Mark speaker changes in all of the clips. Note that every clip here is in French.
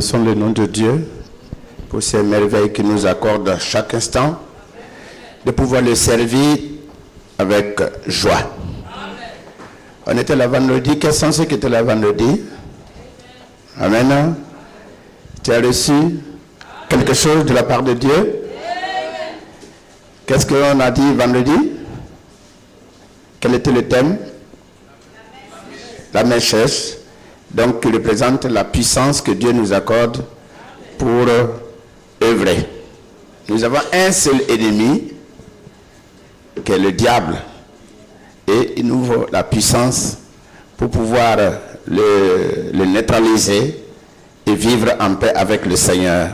Speaker 1: Bénissons le nom de Dieu pour ces merveilles qu'il nous accorde à chaque instant, de pouvoir le servir avec joie. On était là vendredi. Quel sens c'est qui était là vendredi? Amen. Tu as reçu quelque chose de la part de Dieu? Qu'est-ce qu'on a dit vendredi? Quel était le thème? La mèche. Donc, qui représente la puissance que Dieu nous accorde pour œuvrer. Nous avons un seul ennemi, qui est le diable. Et il nous faut la puissance pour pouvoir le neutraliser et vivre en paix avec le Seigneur.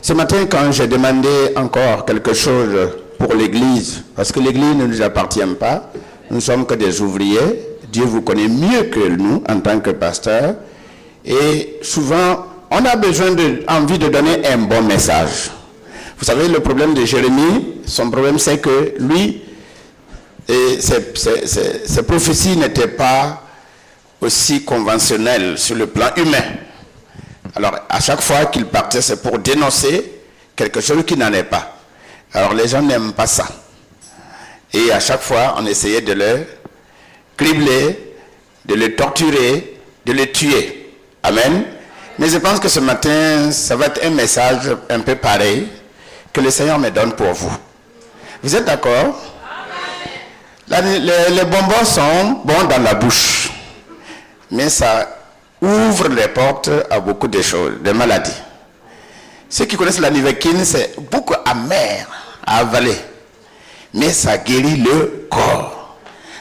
Speaker 1: Ce matin, quand j'ai demandé encore quelque chose pour l'Église, parce que l'Église ne nous appartient pas, nous ne sommes que des ouvriers, Dieu vous connaît mieux que nous en tant que pasteur, et souvent, on a envie de donner un bon message. Vous savez, le problème de Jérémie, son problème c'est que lui, ses prophéties n'étaient pas aussi conventionnelles sur le plan humain. Alors, à chaque fois qu'il partait, c'est pour dénoncer quelque chose qui n'en est pas. Alors, les gens n'aiment pas ça. Et à chaque fois, on essayait de le cribler, de le torturer, de le tuer. Amen. Mais je pense que ce matin, ça va être un message un peu pareil que le Seigneur me donne pour vous. Vous êtes d'accord? Les bonbons sont bons dans la bouche, mais ça ouvre les portes à beaucoup de choses, de maladies. Ceux qui connaissent la Nivequine, c'est beaucoup amer à avaler, mais ça guérit le corps.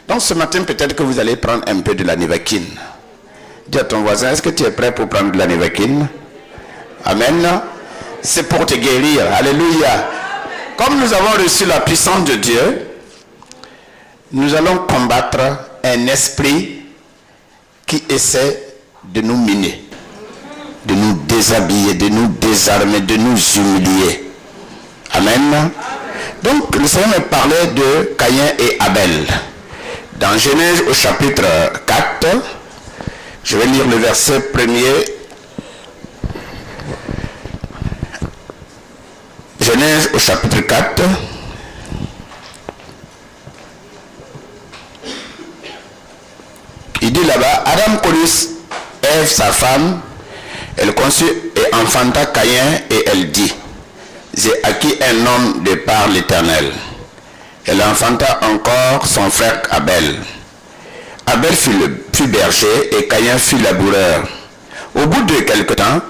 Speaker 1: Donc ce matin, peut-être que vous allez prendre un peu de la Nivequine. Dis à ton voisin, est-ce que tu es prêt pour prendre de la Nivequine? Amen. C'est pour te guérir. Alléluia. Comme nous avons reçu la puissance de Dieu, nous allons combattre un esprit qui essaie de nous miner, de nous déshabiller, de nous désarmer, de nous humilier. Amen. Donc le Seigneur me parlait de Caïn et Abel. Dans Genèse au chapitre 4, je vais lire le verset 1er. Genèse au chapitre 4. Il dit là-bas, Adam connut Ève, sa femme, elle conçut et enfanta Caïn, et elle dit, j'ai acquis un homme de par l'Éternel. Elle enfanta encore son frère Abel. Abel fut berger et Caïn fut laboureur. Au bout de quelque temps,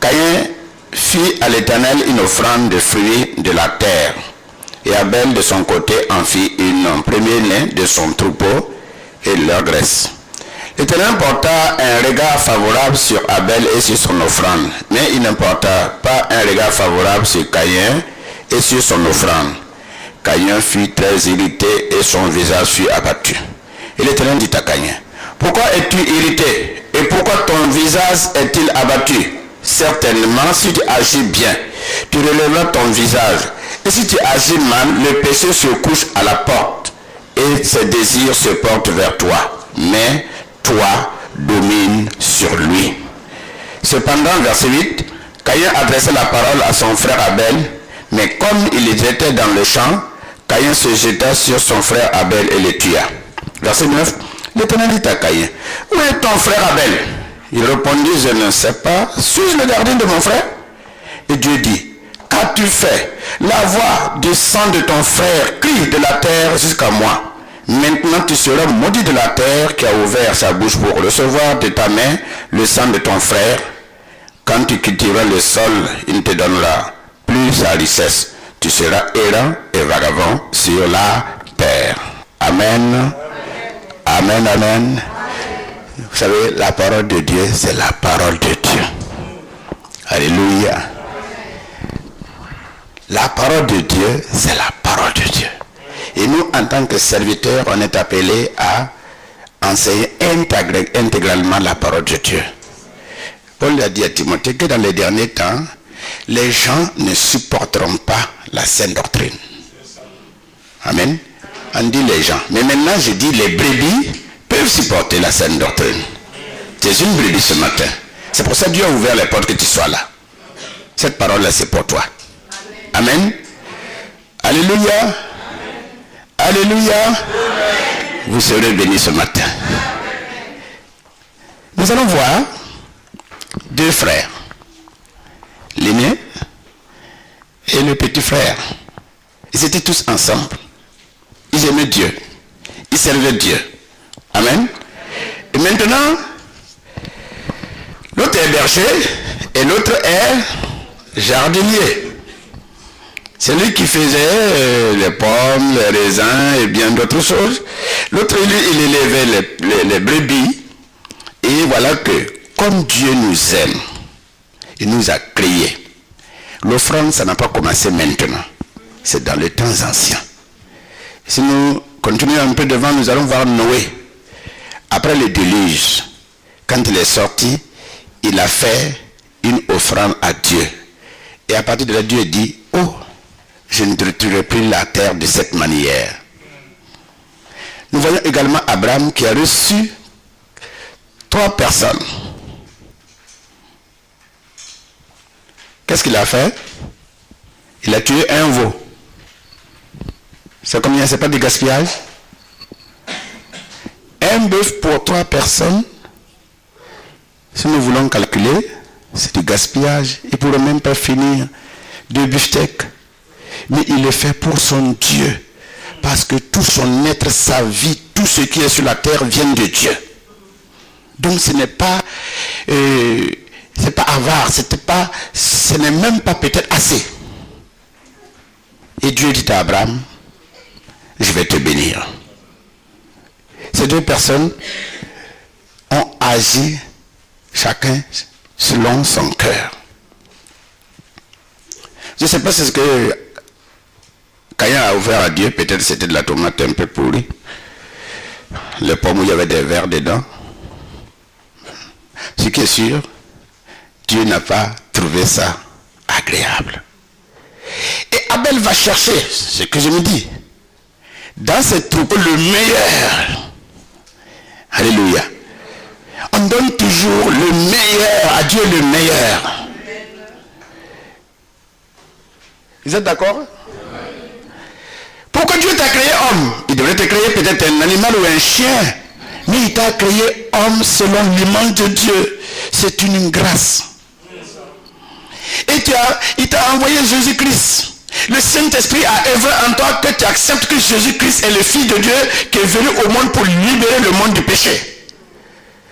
Speaker 1: Caïn fit à l'Éternel une offrande de fruits de la terre. Et Abel de son côté en fit une premier-né de son troupeau et de leur graisse. L'Éternel porta un regard favorable sur Abel et sur son offrande, mais il ne porta pas un regard favorable sur Caïn et sur son offrande. Caïn fut très irrité et son visage fut abattu. Et l'Éternel dit à Caïn, pourquoi es-tu irrité et pourquoi ton visage est-il abattu? Certainement, si tu agis bien, tu relèveras ton visage. Et si tu agis mal, le péché se couche à la porte et ses désirs se portent vers toi. Mais toi, domine sur lui. Cependant, verset 8, Caïn adressait la parole à son frère Abel, mais comme il était dans le champ, Caïn se jeta sur son frère Abel et le tua. Verset 9, l'Éternel dit à Caïn, où est ton frère Abel? Il répondit, je ne sais pas, suis-je le gardien de mon frère? Et Dieu dit, qu'as-tu fait? La voix du sang de ton frère crie de la terre jusqu'à moi. Maintenant tu seras maudit de la terre qui a ouvert sa bouche pour recevoir de ta main le sang de ton frère. Quand tu cultiveras le sol, il te donnera plus sa richesse. Tu seras errant et vagabond sur la terre. Amen. Amen, amen. Vous savez, la parole de Dieu, c'est la parole de Dieu. Alléluia. La parole de Dieu, c'est la parole de Dieu. Et nous, en tant que serviteurs, on est appelés à enseigner intégralement la parole de Dieu. Paul a dit à Timothée que dans les derniers temps, les gens ne supporteront pas la saine doctrine. Amen. On dit les gens. Mais maintenant, je dis les brebis peuvent supporter la saine doctrine. Tu es une brebis ce matin. C'est pour ça que Dieu a ouvert les portes que tu sois là. Cette parole-là, c'est pour toi. Amen. Alléluia. Amen. Alléluia. Amen. Vous serez bénis ce matin. Amen. Nous allons voir deux frères. L'aîné et le petit frère. Ils étaient tous ensemble. Ils aimaient Dieu. Ils servaient Dieu. Amen. Et maintenant, l'autre est berger et l'autre est jardinier. C'est lui qui faisait les pommes, les raisins et bien d'autres choses. L'autre, il élevait les brebis. Et voilà que, comme Dieu nous aime, il nous a créés. L'offrande, ça n'a pas commencé maintenant. C'est dans les temps anciens. Si nous continuons un peu devant, nous allons voir Noé. Après le déluge, quand il est sorti, il a fait une offrande à Dieu. Et à partir de là, Dieu dit, oh, je ne détruirai plus la terre de cette manière. Nous voyons également Abraham qui a reçu 3 personnes. Qu'est-ce qu'il a fait? Il a tué un veau. C'est combien? C'est pas du gaspillage? Un bœuf pour 3 personnes, si nous voulons calculer, c'est du gaspillage. Il ne pourrait même pas finir 2 beefsteaks. Mais il le fait pour son Dieu. Parce que tout son être, sa vie, tout ce qui est sur la terre vient de Dieu. Donc ce n'est pas avare, ce n'est même pas peut-être assez. Et Dieu dit à Abraham, je vais te bénir. Ces 2 personnes ont agi chacun selon son cœur. Je ne sais pas si c'est ce que Caïn a ouvert à Dieu, peut-être c'était de la tomate un peu pourrie. Les pommes où il y avait des vers dedans. Ce qui est sûr, Dieu n'a pas trouvé ça agréable. Et Abel va chercher, ce que je me dis, dans cette troupeau le meilleur. Alléluia. On donne toujours le meilleur, à Dieu le meilleur. Vous êtes d'accord? Pourquoi Dieu t'a créé homme? Il devrait te créer peut-être un animal ou un chien. Mais il t'a créé homme selon l'image de Dieu. C'est une grâce. Et il t'a envoyé Jésus-Christ. Le Saint-Esprit a œuvré en toi que tu acceptes que Jésus-Christ est le Fils de Dieu qui est venu au monde pour libérer le monde du péché.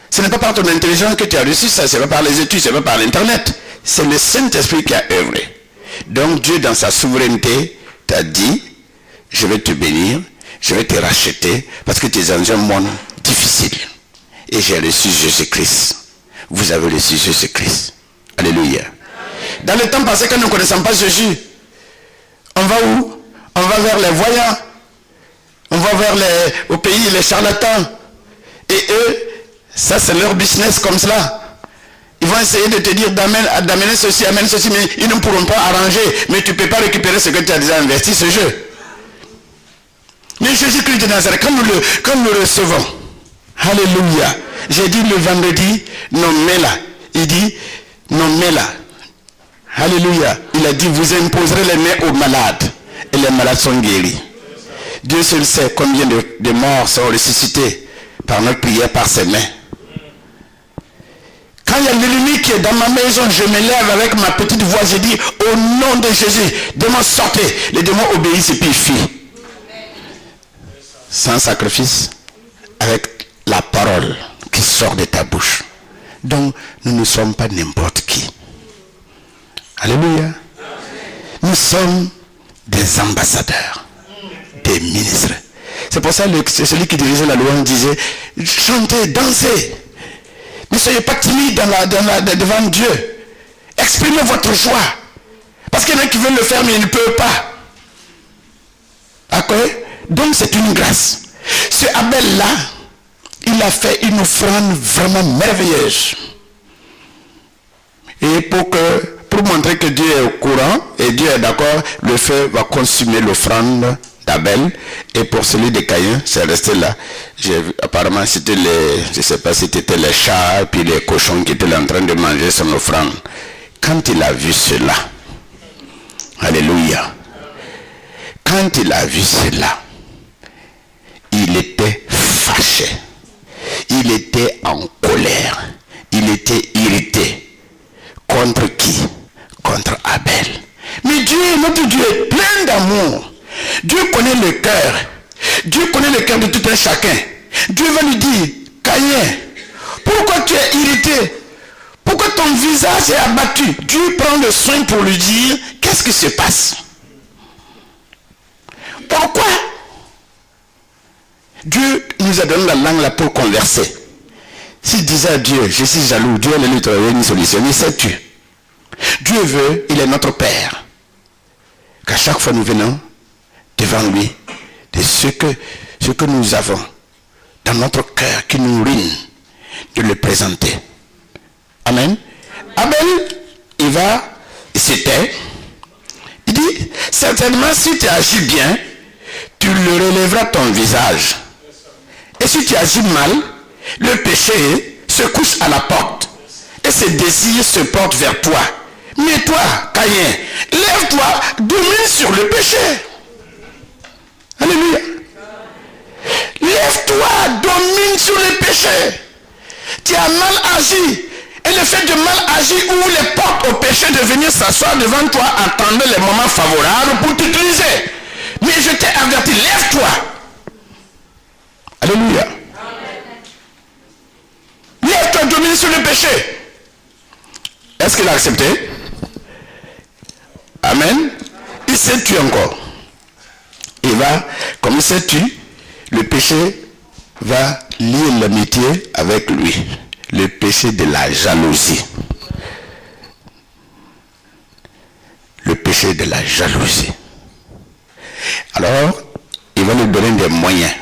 Speaker 1: Ce n'est pas par ton intelligence que tu as reçu ça, ce n'est pas par les études, ce n'est pas par l'internet. C'est le Saint-Esprit qui a œuvré. Donc Dieu dans sa souveraineté t'a dit, je vais te bénir, je vais te racheter parce que tu es dans un monde difficile. Et j'ai reçu Jésus-Christ. Vous avez reçu Jésus-Christ. Alléluia. Dans le temps passé, quand nous ne connaissons pas Jésus, on va où? On va vers les voyants. On va vers au pays, les charlatans. Et eux, ça c'est leur business comme cela. Ils vont essayer de te dire d'amener ceci, amène ceci, mais ils ne pourront pas arranger. Mais tu ne peux pas récupérer ce que tu as déjà investi, ce jeu. Mais Jésus-Christ de Nazareth, quand nous le recevons, alléluia. J'ai dit le vendredi, nommez-la. Il dit, nommez-la. Alléluia. Il a dit, vous imposerez les mains aux malades. Et les malades sont guéris. Dieu seul sait combien de morts sont ressuscités par notre prière, par ses mains. Quand il y a l'ennemi qui est dans ma maison, je me lève avec ma petite voix, je dis, au nom de Jésus, démons sortez. Les démons obéissent et puis ils fuient. Sans sacrifice, avec la parole qui sort de ta bouche. Donc, nous ne sommes pas n'importe qui. Alléluia. Nous sommes des ambassadeurs, des ministres. C'est pour ça que celui qui dirigeait la louange disait, chantez, dansez. Ne soyez pas timide devant Dieu. Exprimez votre joie. Parce qu'il y en a qui veulent le faire, mais ils ne peuvent pas. D'accord? Donc c'est une grâce. Ce Abel-là, il a fait une offrande vraiment merveilleuse. Et pour montrer que Dieu est au courant, et Dieu est d'accord, le feu va consumer l'offrande d'Abel, et pour celui de Caïn, c'est resté là. Apparemment, c'était je ne sais pas si c'était les chats, puis les cochons qui étaient en train de manger son offrande. Quand il a vu cela, alléluia, quand il a vu cela, il était fâché, il était en colère, il était irrité. Contre qui? Contre Abel. Mais Dieu, notre Dieu est plein d'amour. Dieu connaît le cœur. Dieu connaît le cœur de tout un chacun. Dieu va lui dire, Caïn, pourquoi tu es irrité? Pourquoi ton visage est abattu? Dieu prend le soin pour lui dire, qu'est-ce qui se passe? Pourquoi? Dieu nous a donné la langue là pour converser. S'il disait à Dieu, je suis jaloux, Dieu allait lui trouver une solution. Mais sais-tu? Dieu veut, il est notre Père. Qu'à chaque fois nous venons devant lui, de ce que nous avons dans notre cœur qui nous ruine, de le présenter. Amen. Abel, il s'était, il dit, certainement si tu agis bien, tu le relèveras ton visage. Et si tu agis mal, le péché se couche à la porte et ses désirs se portent vers toi. Mais toi, Caïn, lève-toi, domine sur le péché. Alléluia. Lève-toi, domine sur le péché. Tu as mal agi. Et le fait de mal agir ouvre les portes au péché de venir s'asseoir devant toi, attendre les moments favorables pour t'utiliser. Mais je t'ai averti, lève-toi. Alléluia. Lève-toi, domine sur le péché. Est-ce qu'il a accepté? Amen. Il s'est tué encore. Il va, comme il s'est tué, le péché va lier l'amitié avec lui. Le péché de la jalousie. Le péché de la jalousie. Alors, il va lui donner des moyens.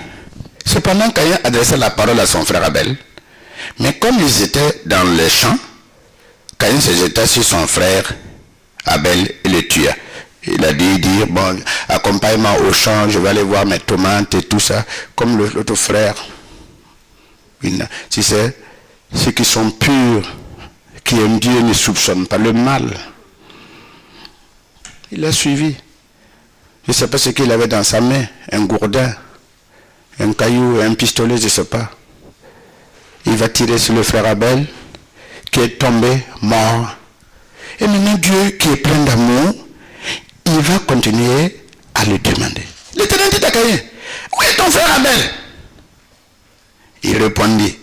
Speaker 1: Cependant, Caïn adressait la parole à son frère Abel. Mais comme ils étaient dans les champs, Caïn se jeta sur son frère Abel et le tua. Il a dit, bon, accompagne-moi au champ, je vais aller voir mes tomates et tout ça, comme l'autre frère. Tu sais, ceux qui sont purs, qui aiment Dieu, ne soupçonnent pas le mal. Il a suivi. Je ne sais pas ce qu'il avait dans sa main, un gourdin, un caillou, un pistolet, je ne sais pas. Il va tirer sur le frère Abel, qui est tombé mort. Et maintenant Dieu, qui est plein d'amour, il va continuer à le demander. L'Éternel dit à Caïn, où est ton frère Abel? Il répondit,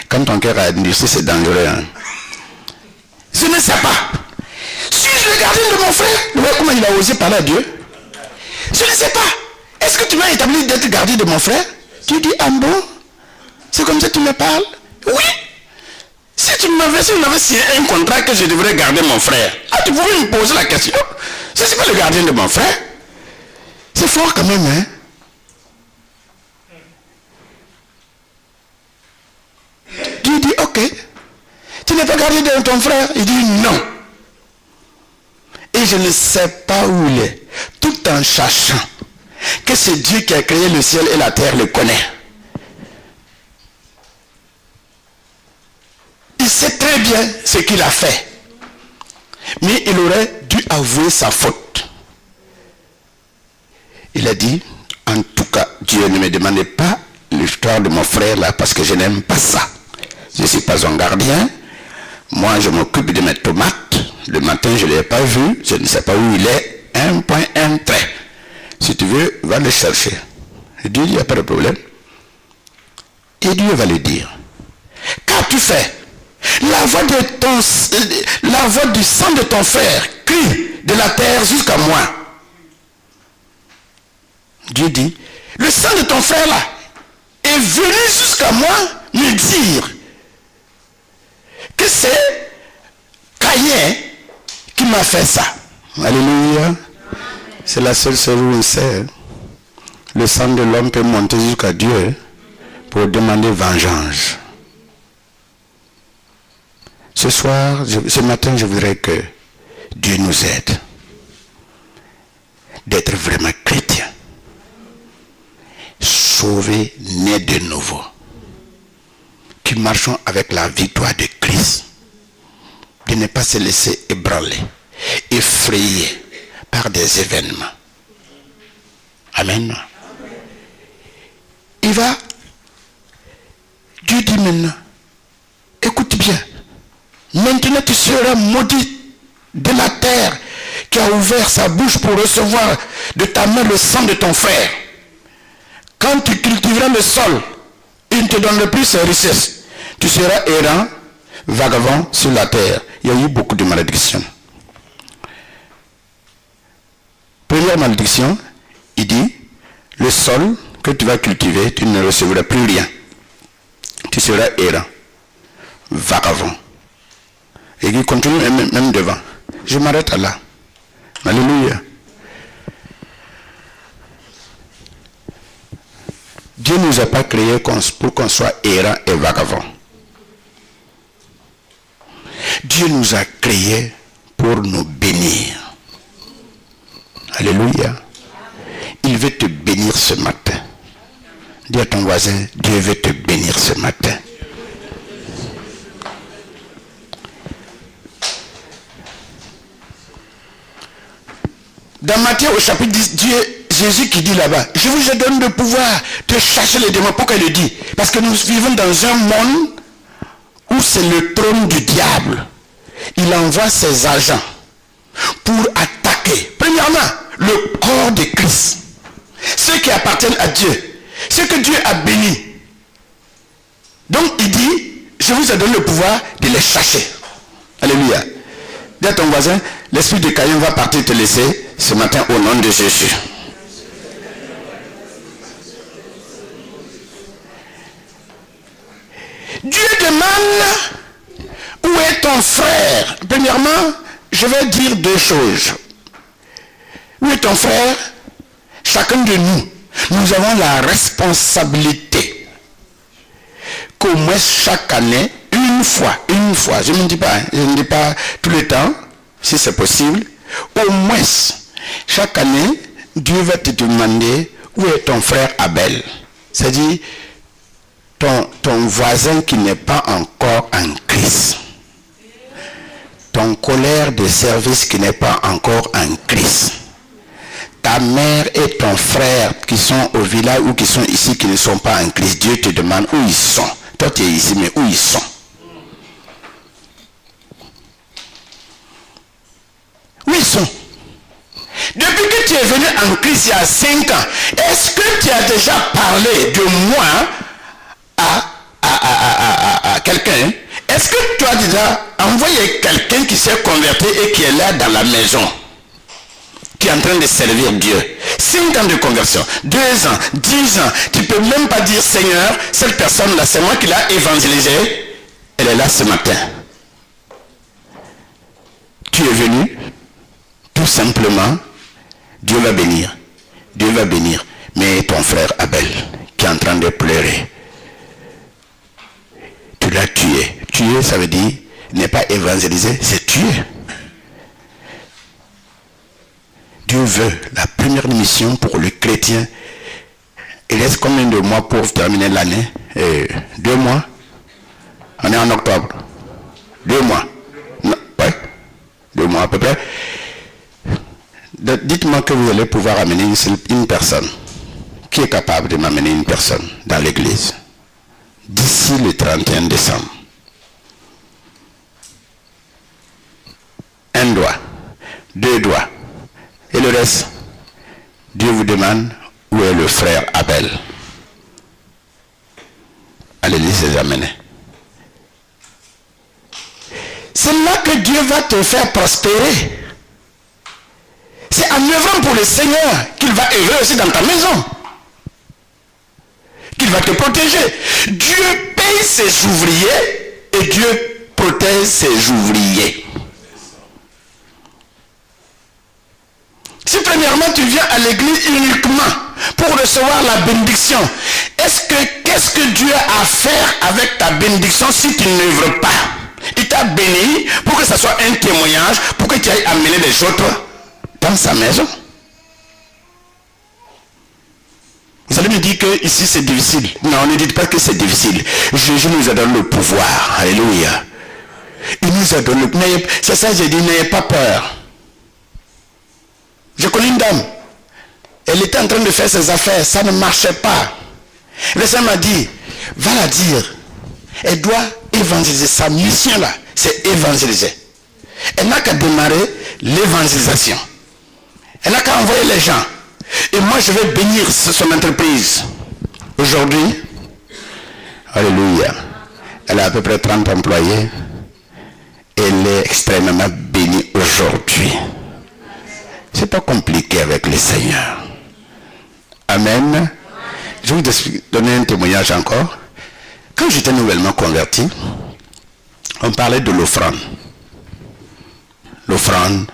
Speaker 1: quand ton cœur a endurci, c'est dangereux. Hein? Je ne sais pas. Suis-je le gardien de mon frère? Vous voyez comment il a osé parler à Dieu? Je ne sais pas. Est-ce que tu m'as établi d'être gardien de mon frère? Tu dis, ah bon? C'est comme ça que tu me parles? Oui. Si tu m'avais signé un contrat que je devrais garder mon frère, tu pouvais me poser la question. Je ne suis pas le gardien de mon frère. C'est fort quand même, hein? Dieu dit, ok. Tu n'es pas gardien de ton frère? Il dit, non. Et je ne sais pas où il est. Tout en cherchant que c'est Dieu qui a créé le ciel et la terre le connaît. Il sait très bien ce qu'il a fait. Mais il aurait dû avouer sa faute. Il a dit, en tout cas, Dieu ne me demandait pas l'histoire de mon frère là parce que je n'aime pas ça. Je ne suis pas un gardien. Moi, je m'occupe de mes tomates. Le matin, je ne l'ai pas vu. Je ne sais pas où il est. Un point, un trait. Si tu veux, va le chercher. Et Dieu dit, il n'y a pas de problème. Et Dieu va lui dire, qu'as-tu fait? La voix du sang de ton frère crie de la terre jusqu'à moi. Dieu dit, le sang de ton frère là est venu jusqu'à moi me dire que c'est Caïn qui m'a fait ça. Alléluia. C'est la seule chose où on sait. Le sang de l'homme peut monter jusqu'à Dieu pour demander vengeance. Ce soir, ce matin, je voudrais que Dieu nous aide. d'être vraiment chrétien, sauvé, né de nouveau, qui marchons avec la victoire de Christ, de ne pas se laisser ébranler, effrayer par des événements. Amen. Dieu dit maintenant, écoute bien, maintenant tu seras maudit de la terre qui a ouvert sa bouche pour recevoir de ta main le sang de ton frère. Quand tu cultiveras le sol, il ne te donnera plus ses richesses. Tu seras errant, vagabond sur la terre. Il y a eu beaucoup de malédictions. Première malédiction, il dit, le sol que tu vas cultiver, tu ne recevras plus rien. Tu seras errant, vagabond. Et il continue même devant. Je m'arrête là. Alléluia. Dieu ne nous a pas créés pour qu'on soit errant et vagabond. Dieu nous a créés pour nous bénir. Alléluia. Il veut te bénir ce matin. Dis à ton voisin, Dieu veut te bénir ce matin. Dans Matthieu au chapitre 10, Jésus qui dit là-bas, je vous ai donné le pouvoir de chasser les démons. Pourquoi il le dit? Parce que nous vivons dans un monde où c'est le trône du diable. Il envoie ses agents pour attaquer, premièrement, le corps de Christ. Ceux qui appartiennent à Dieu, ceux que Dieu a bénis. Donc il dit, je vous ai donné le pouvoir de les chasser. Alléluia. Dis à ton voisin, l'esprit de Caïn va partir te laisser ce matin au nom de Jésus. Dieu demande, où est ton frère? Premièrement, je vais dire deux choses. Où est ton frère? Chacun de nous, nous avons la responsabilité qu'au moins chaque année, une fois, je ne dis pas tout le temps, si c'est possible, au moins, chaque année, Dieu va te demander où est ton frère Abel. C'est-à-dire, ton voisin qui n'est pas encore en Christ. Ton collègue de service qui n'est pas encore en Christ. Ta mère et ton frère qui sont au village ou qui sont ici, qui ne sont pas en Christ. Dieu te demande où ils sont. Toi tu es ici, mais où ils sont? Où ils sont? Depuis que tu es venu en Christ il y a 5 ans, est-ce que tu as déjà parlé de moi à quelqu'un? Est-ce que tu as déjà envoyé quelqu'un qui s'est converti et qui est là dans la maison, qui est en train de servir Dieu? 5 ans de conversion, 2 ans, 10 ans, tu ne peux même pas dire Seigneur, cette personne-là, c'est moi qui l'ai évangélisée, elle est là ce matin. Tu es venu, tout simplement, Dieu va bénir. Dieu va bénir. Mais ton frère Abel, qui est en train de pleurer, tu l'as tué. Tuer, ça veut dire, n'est pas évangéliser, c'est tuer. Dieu veut la première mission pour le chrétien. Il reste combien de mois pour terminer l'année? 2 mois. On est en octobre. 2 mois. Non, ouais. 2 mois à peu près. Dites-moi que vous allez pouvoir amener une personne. Qui est capable de m'amener une personne dans l'église d'ici le 31 décembre? 1 doigt, 2 doigts. Et le reste, Dieu vous demande où est le frère Abel. Allez-y, les amener. C'est là que Dieu va te faire prospérer. C'est en œuvrant pour le Seigneur qu'il va œuvrer aussi dans ta maison. Qu'il va te protéger. Dieu paye ses ouvriers et Dieu protège ses ouvriers. Si premièrement tu viens à l'église uniquement pour recevoir la bénédiction, qu'est-ce que Dieu a à faire avec ta bénédiction si tu n'œuvres pas? Il t'a béni pour que ça soit un témoignage, pour que tu ailles amener les autres dans sa maison. me dit que ici c'est difficile. Non, ne dites pas que c'est difficile. Jésus nous a donné le pouvoir. Alléluia. Il nous a donné. C'est ça, j'ai dit, n'ayez pas peur. Je connais une dame. Elle était en train de faire ses affaires. Ça ne marchait pas. Le Seigneur m'a dit, va la dire. Elle doit évangéliser. Sa mission là, c'est évangéliser. Elle n'a qu'à démarrer l'évangélisation. Elle n'a qu'à envoyer les gens. Et moi, je vais bénir son entreprise. Aujourd'hui, alléluia, elle a à peu près 30 employés. Elle est extrêmement bénie aujourd'hui. C'est pas compliqué avec le Seigneur. Amen. Je vais vous donner un témoignage encore. Quand j'étais nouvellement converti, on parlait de l'offrande. L'offrande.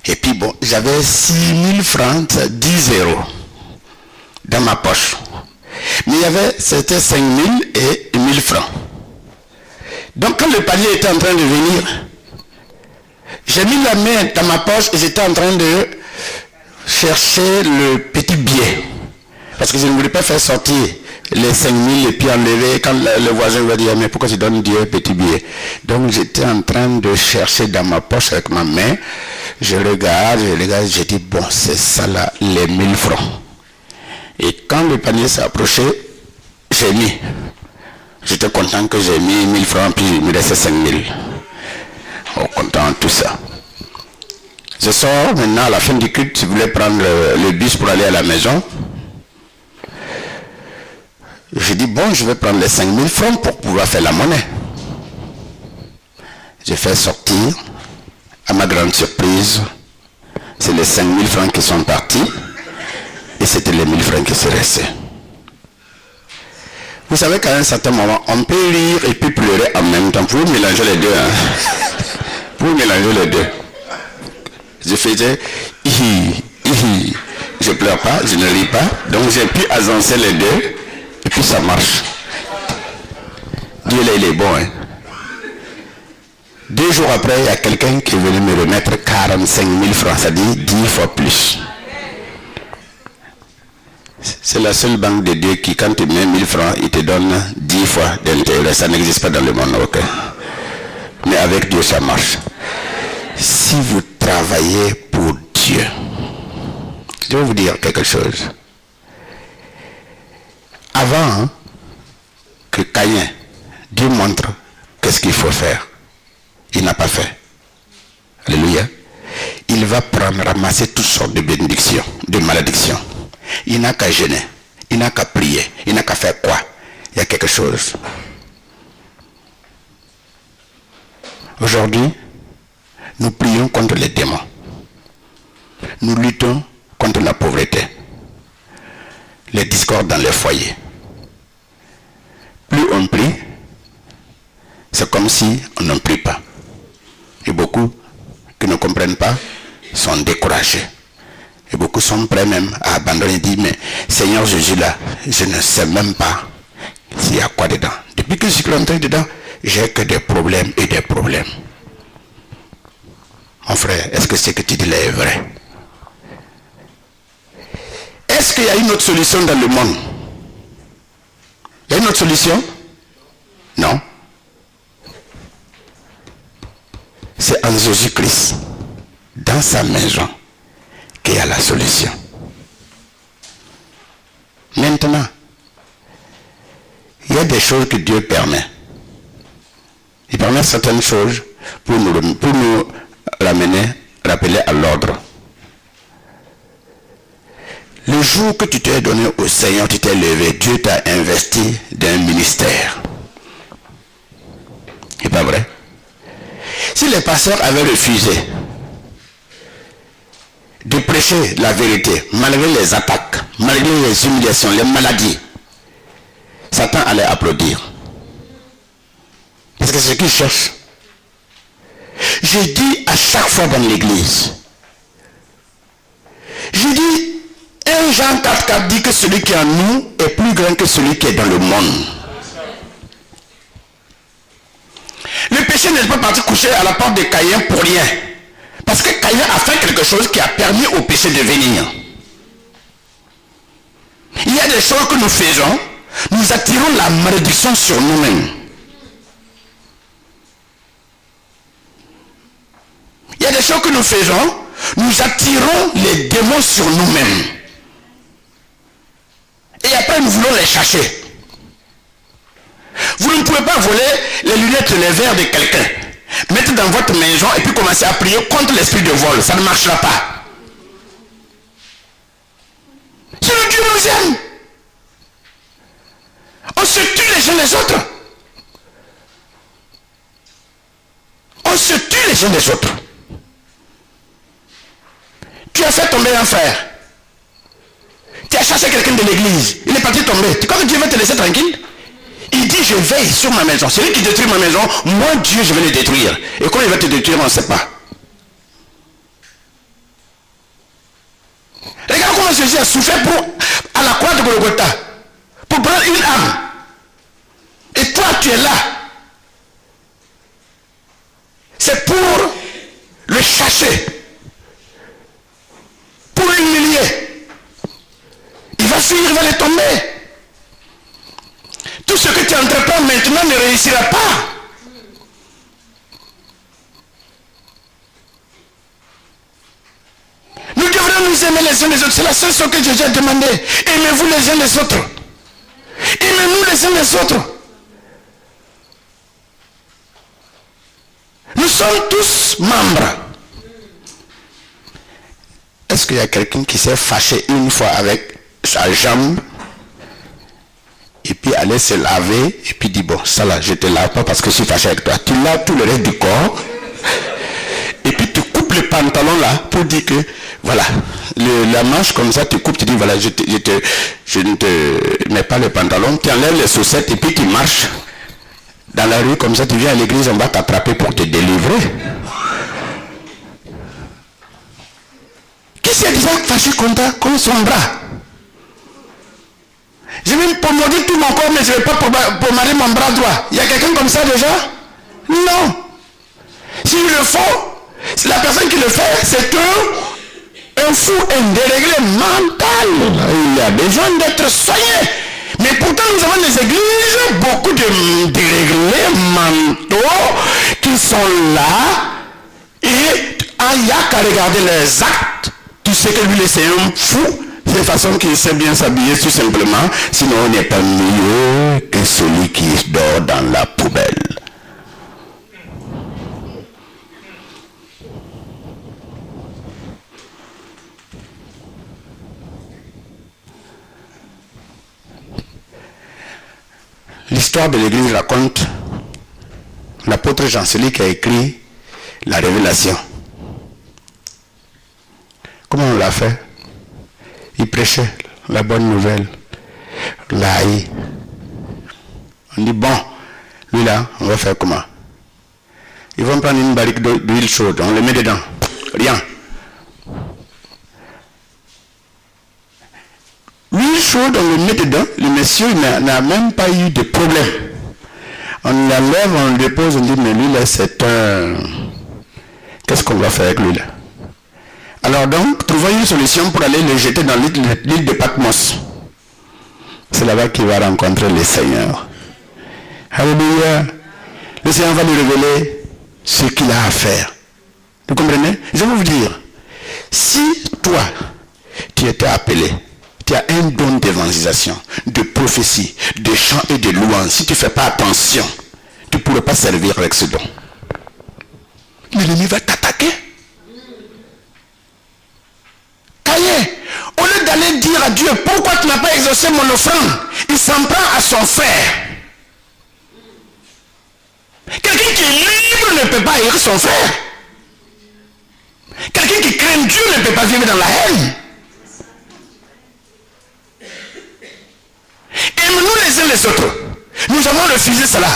Speaker 1: Et puis bon, j'avais 6 000 francs, 10 euros dans ma poche. Mais il y avait, c'était 5 000 et 1 000 francs. Donc quand le panier était en train de venir, j'ai mis la main dans ma poche et j'étais en train de chercher le petit billet. Parce que je ne voulais pas faire sortir les 5 000 et puis enlever quand le voisin va dire mais pourquoi tu donnes Dieu un petit billet. Donc j'étais en train de chercher dans ma poche avec ma main. Je regarde, j'ai dit bon c'est ça là, les 1000 francs. Et quand le panier s'est approché, j'ai mis. J'étais content que j'ai mis 1000 francs puis il me restait 5 000. Oh, content tout ça. Je sors maintenant à la fin du culte, je voulais prendre le bus pour aller à la maison. J'ai dit bon, je vais prendre les 5 000 francs pour pouvoir faire la monnaie. J'ai fait sortir, à ma grande surprise, c'est les 5 000 francs qui sont partis et c'était les 1000 francs qui se restaient. Vous savez qu'à un certain moment, on peut rire et puis pleurer en même temps. Vous mélangez les deux. Hein? Vous mélangez les deux. Je faisais je pleure pas, je ne ris pas. Donc j'ai pu agencer les deux et puis ça marche. Dieu là il est bon. Hein? 2 jours après, il y a quelqu'un qui est venu me remettre 45 000 francs, ça dit 10 fois plus. C'est la seule banque de Dieu qui, quand tu mets 1000 francs, il te donne 10 fois d'intérêt. Ça n'existe pas dans le monde. Okay? Mais avec Dieu, ça marche. Si vous travaillez pour Dieu, je vais vous dire quelque chose. Avant que Caïn, Dieu montre qu'est-ce qu'il faut faire. Il n'a pas fait. Alléluia. Il va prendre, ramasser toutes sortes de bénédictions, de malédictions. Il n'a qu'à jeûner, il n'a qu'à prier, il n'a qu'à faire quoi? Il y a quelque chose. Aujourd'hui, nous prions contre les démons. Nous luttons contre la pauvreté, les discordes dans les foyers. Plus on prie, c'est comme si on n'en prie pas. Et beaucoup qui ne comprennent pas sont découragés. Et beaucoup sont prêts même à abandonner et dire, mais Seigneur Jésus là, je ne sais même pas s'il y a quoi dedans. Depuis que je suis rentré dedans, j'ai que des problèmes et des problèmes. Mon frère, est-ce que ce que tu dis là est vrai? Est-ce qu'il y a une autre solution dans le monde? Il y a une autre solution? Non. C'est en Jésus-Christ, dans sa maison, qu'il y a la solution. Maintenant, il y a des choses que Dieu permet. Il permet certaines choses pour nous rappeler à l'ordre. Le jour que tu t'es donné au Seigneur, tu t'es levé, Dieu t'a investi d'un ministère. C'est pas vrai? Si les pasteurs avaient refusé de prêcher la vérité, malgré les attaques, malgré les humiliations, les maladies, Satan allait applaudir. Parce que c'est ce qu'il cherche. Je dis à chaque fois dans l'église, je dis, 1 Jean 4,4 dit que celui qui est en nous est plus grand que celui qui est dans le monde. Le péché n'est pas parti coucher à la porte de Caïn pour rien. Parce que Caïn a fait quelque chose qui a permis au péché de venir. Il y a des choses que nous faisons, nous attirons la malédiction sur nous-mêmes. Il y a des choses que nous faisons, nous attirons les démons sur nous-mêmes. Et après nous voulons les chercher. Vous ne pouvez pas voler les lunettes, les verres de quelqu'un, mettre dans votre maison et puis commencer à prier contre l'esprit de vol. Ça ne marchera pas. C'est le Dieu nous aime. On se tue les uns les autres. On se tue les uns les autres. Tu as fait tomber un frère. Tu as chassé quelqu'un de l'église. Il est parti tomber. Tu crois que Dieu va te laisser tranquille? Il dit, je veille sur ma maison. Celui qui détruit ma maison, moi Dieu, je vais le détruire. Et quand il va te détruire, on ne sait pas. Regarde comment Jésus a souffert à la croix de Golgotha. Pour prendre une âme. Et toi, tu es là. C'est pour le chercher. Pour l'humilier. Il va fuir, il va les tomber. Tout ce que tu entreprends maintenant ne réussira pas. Nous devrions nous aimer les uns les autres. C'est la seule chose que Jésus a demandé. Aimez-vous les uns les autres. Aimez-nous les uns les autres. Nous sommes tous membres. Est-ce qu'il y a quelqu'un qui s'est fâché une fois avec sa jambe et puis aller se laver et puis dit bon, ça là, je te lave pas parce que je suis fâché avec toi. Tu laves tout le reste du corps et puis tu coupes le pantalon là pour dire que voilà, la manche comme ça, tu coupes, tu dis voilà, je ne te mets pas le pantalon, tu enlèves les chaussettes et puis tu marches dans la rue comme ça, tu viens à l'église, on va t'attraper pour te délivrer. Qui s'est déjà fâché comme son bras? Je vais pommader tout mon corps, mais je ne vais pas pommader mon bras droit. Il y a quelqu'un comme ça déjà? Non. S'il le faut, la personne qui le fait, c'est un fou, un déréglé mental. Il a besoin d'être soigné. Mais pourtant, nous avons des églises, beaucoup de déréglés mentaux qui sont là. Et il n'y a qu'à regarder les actes. Tu sais que lui, c'est un fou. C'est de façon qu'il sait bien s'habiller tout simplement. Sinon, on n'est pas mieux que celui qui dort dans la poubelle. L'histoire de l'Église raconte l'apôtre Jean, celui qui a écrit la Révélation. Comment on l'a fait? Il prêchait la bonne nouvelle. Là, on dit bon, lui là, on va faire comment? Ils vont prendre une barrique d'huile chaude, on le met dedans. Rien. L'huile chaude, on le met dedans, le monsieur n'a même pas eu de problème. On l'enlève, on le dépose, on dit mais lui là c'est un... Qu'est-ce qu'on va faire avec lui là? Alors donc, trouvons une solution pour aller le jeter dans l'île de Patmos. C'est là-bas qu'il va rencontrer le Seigneur. Alléluia. Le Seigneur va lui révéler ce qu'il a à faire. Vous comprenez? Je vais vous dire, si toi, tu étais appelé, tu as un don d'évangélisation, de prophétie, de chant et de louange, si tu ne fais pas attention, tu ne pourrais pas servir avec ce don. L'ennemi va t'attaquer. Au lieu d'aller dire à Dieu, pourquoi tu n'as pas exaucé mon offrande, il s'en prend à son frère. Quelqu'un qui est libre ne peut pas haïr son frère. Quelqu'un qui craint Dieu ne peut pas vivre dans la haine. Aimons-nous les uns les autres. Nous avons refusé cela.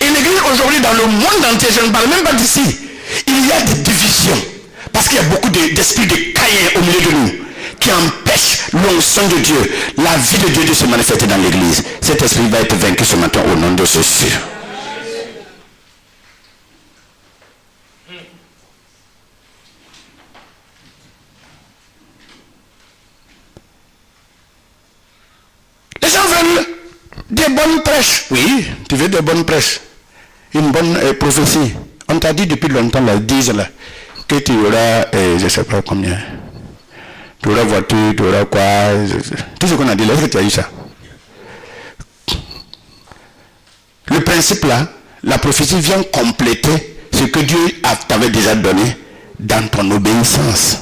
Speaker 1: Et l'église aujourd'hui dans le monde entier, je ne parle même pas d'ici, il y a des divisions. Parce qu'il y a beaucoup d'esprits de Caïn au milieu de nous qui empêchent l'onction de Dieu, la vie de Dieu de se manifester dans l'église. Cet esprit va être vaincu ce matin au nom de Jésus. Des bonnes prêches. Oui, tu veux des bonnes prêches. Une bonne prophétie. On t'a dit depuis longtemps, là, disent là, que tu auras, je ne sais pas combien. Tu auras voiture, tu auras quoi. Tout ce qu'on a dit là, est-ce que tu as eu ça? Le principe là, la prophétie vient compléter ce que Dieu t'avait déjà donné dans ton obéissance.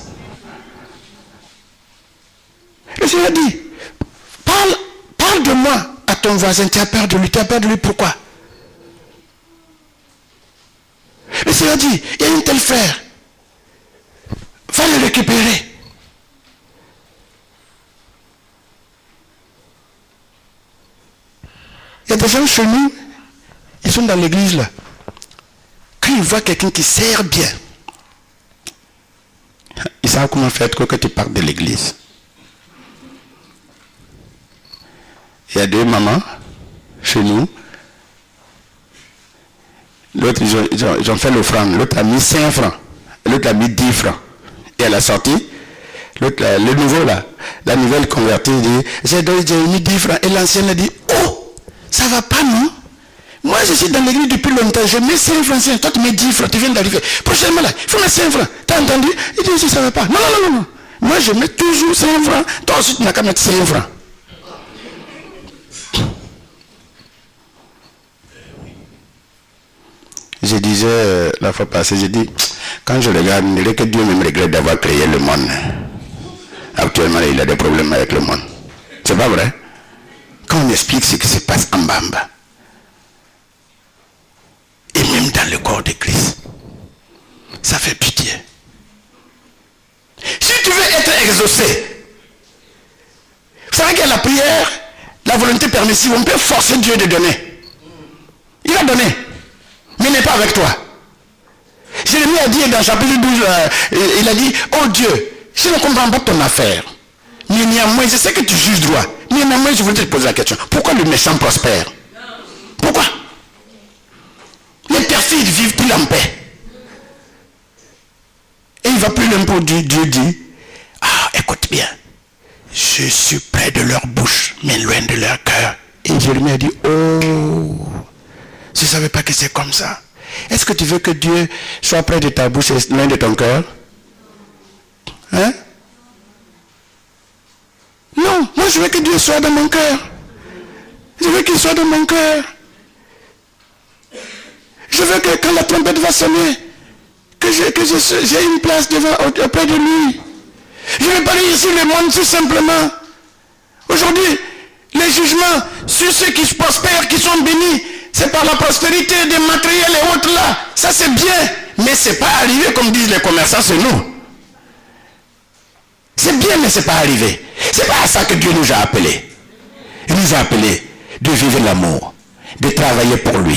Speaker 1: Le Seigneur dit, parle de moi à ton voisin, tu as peur de lui, pourquoi? Le Seigneur dit, il y a une telle frère, va le récupérer. Il y a des gens chez nous, ils sont dans l'église là. Quand ils voient quelqu'un qui sert bien, ils savent comment faire que tu partes de l'église. Il y a deux mamans chez nous. L'autre, ils ont fait l'offrande. L'autre a mis 5 francs. L'autre a mis 10 francs. Et elle a sorti. L'autre, le nouveau là, la nouvelle convertie, dit, j'ai mis 10 francs. Et l'ancienne a dit, oh, ça va pas, non? Moi, je suis dans l'église depuis longtemps. Je mets 5 francs. Toi, tu mets 10 francs. Tu viens d'arriver. Prochainement là, il faut mettre 5 francs. T'as entendu? Il dit, si ça va pas. Non, non, non, non. Moi, je mets toujours 5 francs. Toi aussi, tu n'as qu'à mettre 5 francs. Je disais la fois passée, j'ai dit, quand je regarde, je dirais que Dieu me regrette d'avoir créé le monde. Actuellement, il a des problèmes avec le monde. C'est pas vrai? Quand on explique ce qui se passe en bas, et même dans le corps de Christ, ça fait pitié. Si tu veux être exaucé, vous savez qu'il y a la prière, la volonté permissive, on peut forcer Dieu de donner. Il va donner. Mais il n'est pas avec toi. Jérémie a dit dans chapitre 12, il a dit, oh Dieu, je ne comprends pas ton affaire. Mais néanmoins, je sais que tu juges droit. Mais néanmoins, je voulais te poser la question. Pourquoi le méchant prospère? Pourquoi? Les perfides vivent-ils en paix? Et il va plus loin pour Dieu. Dieu dit, ah, écoute bien, je suis près de leur bouche, mais loin de leur cœur. Et Jérémie a dit, oh, je ne savais pas que c'est comme ça. Est-ce que tu veux que Dieu soit près de ta bouche et loin de ton cœur? Hein? Non, moi je veux que Dieu soit dans mon cœur. Je veux qu'il soit dans mon cœur. Je veux que quand la trompette va sonner, que j'ai une place auprès de lui. Je ne veux pas dire ici le monde tout simplement. Aujourd'hui, les jugements sur ceux qui prospèrent, qui sont bénis, c'est par la prospérité des matériels et autres là. Ça c'est bien. Mais c'est pas arrivé comme disent les commerçants, c'est nous. C'est bien, mais c'est pas arrivé. C'est pas à ça que Dieu nous a appelés. Il nous a appelés de vivre l'amour, de travailler pour lui.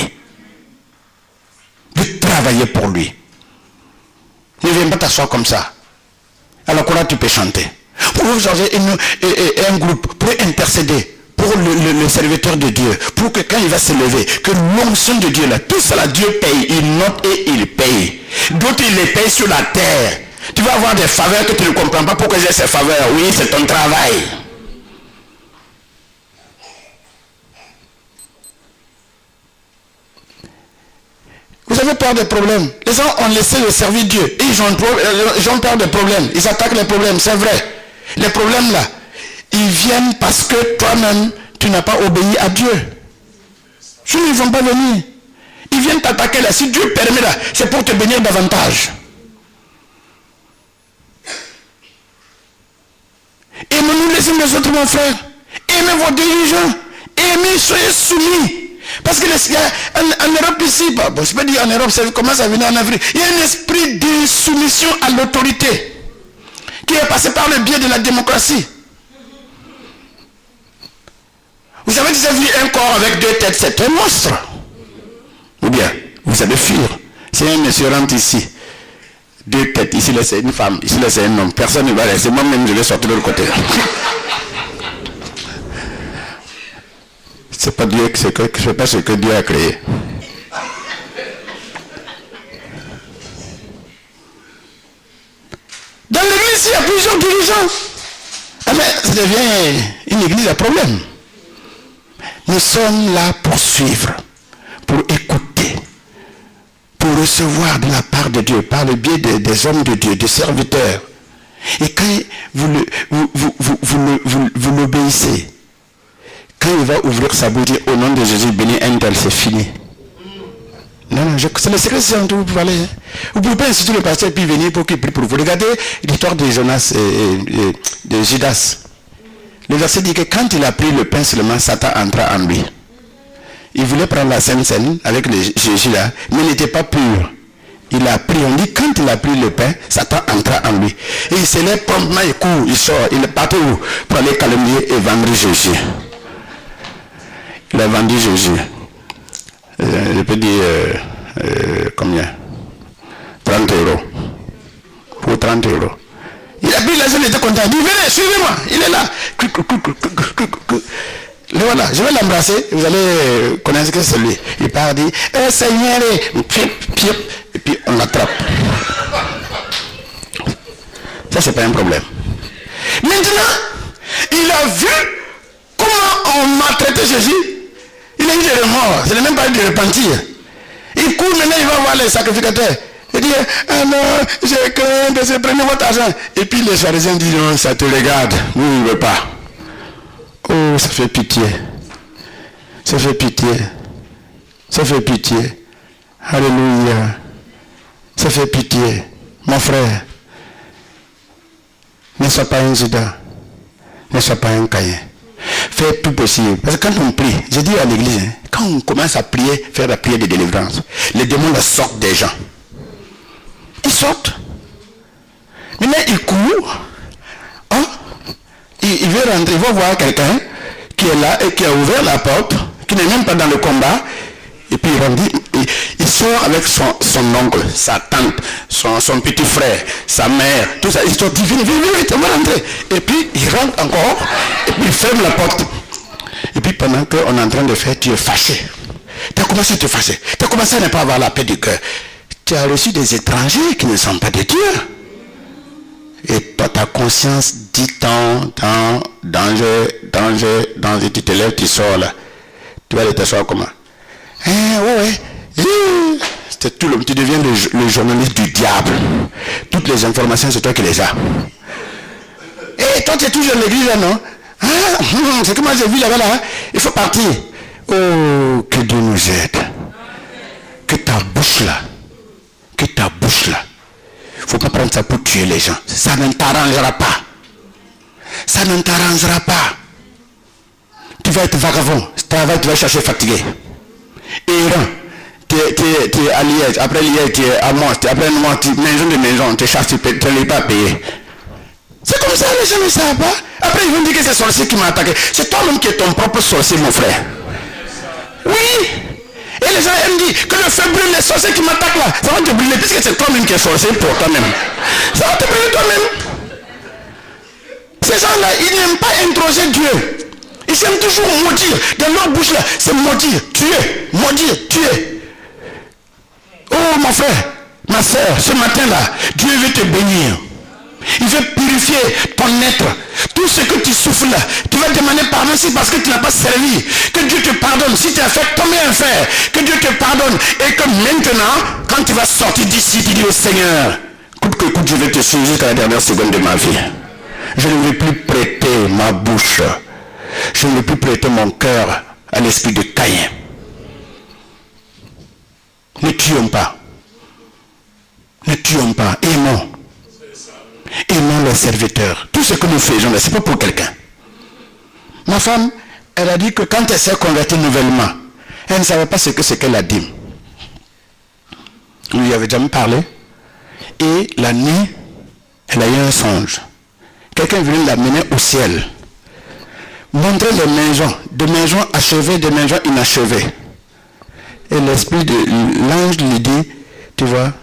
Speaker 1: De travailler pour lui. Ne viens pas t'asseoir comme ça. Alors quoi tu peux chanter. Pour vous changer un groupe, pour intercéder pour le serviteur de Dieu, pour que quand il va se lever, que l'onction de Dieu là, tout ça là, Dieu paye, il note et il paye. D'autres il les paye sur la terre. Tu vas avoir des faveurs que tu ne comprends pas pourquoi j'ai ces faveurs. Oui, c'est ton travail. Vous avez peur des problèmes. Les gens ont laissé de servir Dieu. Et ils ont peur des problèmes. Ils attaquent les problèmes, c'est vrai. Les problèmes là, ils viennent parce que toi-même, tu n'as pas obéi à Dieu. Sinon, ils ne vont pas venir. Ils viennent t'attaquer là. Si Dieu permet là, c'est pour te bénir davantage. Aimez-nous les uns les autres, mon frère. Aimez vos dirigeants. Aimez, soyez soumis. Parce que en Europe ici, bon, je peux dire en Europe, ça commence à venir en Afrique. Il y a un esprit de soumission à l'autorité qui est passé par le biais de la démocratie. Vous savez que j'ai vu un corps avec 2 têtes, c'est un monstre. Ou bien, vous allez fuir. C'est un monsieur rentre ici. 2 têtes, ici là c'est une femme, ici là c'est un homme. Personne ne va rester, moi-même je vais sortir de l'autre côté. C'est pas Dieu, c'est pas ce que Dieu a créé. Dans l'église, il y a plusieurs dirigeants. Ah mais ça devient une église à problème. Nous sommes là pour suivre, pour écouter, pour recevoir de la part de Dieu, par le biais des hommes de Dieu, des serviteurs. Et quand vous l'obéissez, quand il va ouvrir sa bouche au nom de Jésus, béni un tel, c'est fini. Non, c'est le secret, c'est entre vous pouvez aller. Vous ne pouvez pas inciter le pasteur et puis venir pour qu'il prie pour vous. Regardez l'histoire de Jonas et de Judas. Le verset dit que quand il a pris le pain seulement, Satan entra en lui. Il voulait prendre la Sainte Seine avec le Jésus là, mais il n'était pas pur. Il a pris, on dit quand il a pris le pain, Satan entra en lui. Et il se lève promptement, il court, il sort, il est parti où? Pour aller calomnier et vendre Jésus. Il a vendu Jésus. Je peux dire combien? 30 euros. Pour 30 euros. Il a pris la jeune, il était content. Il dit, venez, suivez-moi. Il est là. Le voilà, je vais l'embrasser. Vous allez connaître que c'est lui. Il part, dit, Seigneur, et puis on l'attrape. Ça, c'est pas un problème. Maintenant, il a vu comment on maltraitait Jésus. Il a eu des remords. Ce n'est même pas de repentir. Il court maintenant, il va voir les sacrificateurs. Il dit, ah non, j'ai craint de se prendre votre argent. Et puis les pharisiens disent, non, ça te regarde. Nous, il ne veut pas. Oh, ça fait pitié. Ça fait pitié. Ça fait pitié. Alléluia. Ça fait pitié. Mon frère, ne sois pas un Judas. Ne sois pas un Caïn. Fais tout possible. Parce que quand on prie, j'ai dit à l'église, quand on commence à prier, faire la prière de délivrance, les démons sortent des gens. Ils sortent. Maintenant, ils courent. Hein? Il veut rentrer, il va voir quelqu'un qui est là et qui a ouvert la porte, qui n'est même pas dans le combat. Et puis il sort avec son oncle, sa tante, son petit frère, sa mère, tout ça. Ils sont dit, venez, on va rentrer. Et puis il rentre encore, et puis il ferme la porte. Et puis pendant qu'on est en train de faire, tu es fâché. Tu as commencé à te fâcher. Tu as commencé à ne pas avoir la paix du cœur. Tu as reçu des étrangers qui ne sont pas de Dieu. Et toi, ta conscience dit tant, danger, tu te lèves, tu sors là. Tu vas aller t'asseoir comment? C'est tout tu deviens le journaliste du diable. Toutes les informations, c'est toi qui les as. Et toi, tu es toujours à l'église là, non? C'est comment j'ai vu là-bas là, il faut partir. Oh, que Dieu nous aide. Que ta bouche là, il ne faut pas prendre ça pour tuer les gens. Ça ne t'arrangera pas. Ça ne t'arrangera pas. Tu vas être vagabond. Travail, tu vas chercher fatigué. Errant. Tu es à Liège. Après Liège, tu es à Mons. Après Mons, maison, tu chasses, tu ne pas payer. C'est comme ça, les gens ne savent pas. Après, ils vont dire que c'est sorcier qui m'a attaqué. C'est toi-même qui es ton propre sorcier, mon frère. Oui. Et les gens aiment dire que le feu brûle les sorciers qui m'attaquent là. Ça va te brûler puisque c'est toi-même qui es sorcier pour toi-même. Ça va te brûler toi-même. Ces gens-là, ils n'aiment pas introger Dieu. Ils aiment toujours maudire. Dans leur bouche là, c'est maudire, tuer, tuer. Oh mon frère, ma soeur, ce matin-là, Dieu veut te bénir. Il veut purifier ton être. Tout ce que tu souffres là, tu vas demander pardon si parce que tu n'as pas servi. Que Dieu te pardonne. Si tu as fait tomber un fer, que Dieu te pardonne. Et que maintenant, quand tu vas sortir d'ici, tu dis au Seigneur, coûte que coûte, je vais te suivre jusqu'à la dernière seconde de ma vie. Je ne vais plus prêter ma bouche. Je ne vais plus prêter mon cœur à l'esprit de Caïn. Ne tuons pas. Ne tuons pas. Aimons. Aimons les serviteurs. Tout ce que nous faisons, ce n'est pas pour quelqu'un. Ma femme, elle a dit que quand elle s'est convertie nouvellement, elle ne savait pas ce que c'est que la dîme. On lui avait jamais parlé. Et la nuit, elle a eu un songe. Quelqu'un venait l'amener au ciel. Montrer les maisons, des maisons achevées, des maisons inachevées. Et l'esprit de l'ange lui dit, tu vois,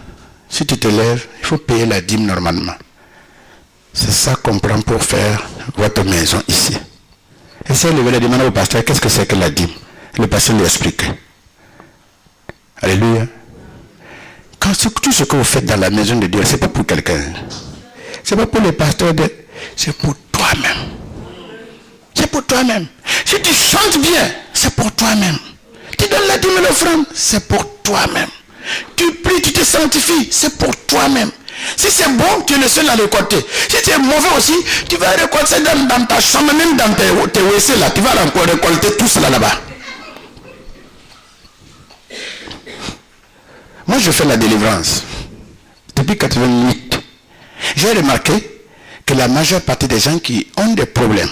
Speaker 1: si tu te lèves, il faut payer la dîme normalement. C'est ça qu'on prend pour faire votre maison ici. Et si elle devait demander au pasteur, qu'est-ce que c'est que la dîme? Le pasteur lui explique. Alléluia. Quand tout ce que vous faites dans la maison de Dieu, ce n'est pas pour quelqu'un. Ce n'est pas pour le pasteur, c'est pour toi-même. C'est pour toi-même. Si tu chantes bien, c'est pour toi-même. Tu donnes la 10 000 offrandes, c'est pour toi-même. Tu pries, tu te sanctifies, c'est pour toi-même. Si c'est bon, tu es le seul à récolter. Si tu es mauvais aussi, tu vas récolter dans ta chambre, même dans tes WC là, tu vas récolter tout cela là-bas. Moi, je fais la délivrance. Depuis 88, j'ai remarqué que la majeure partie des gens qui ont des problèmes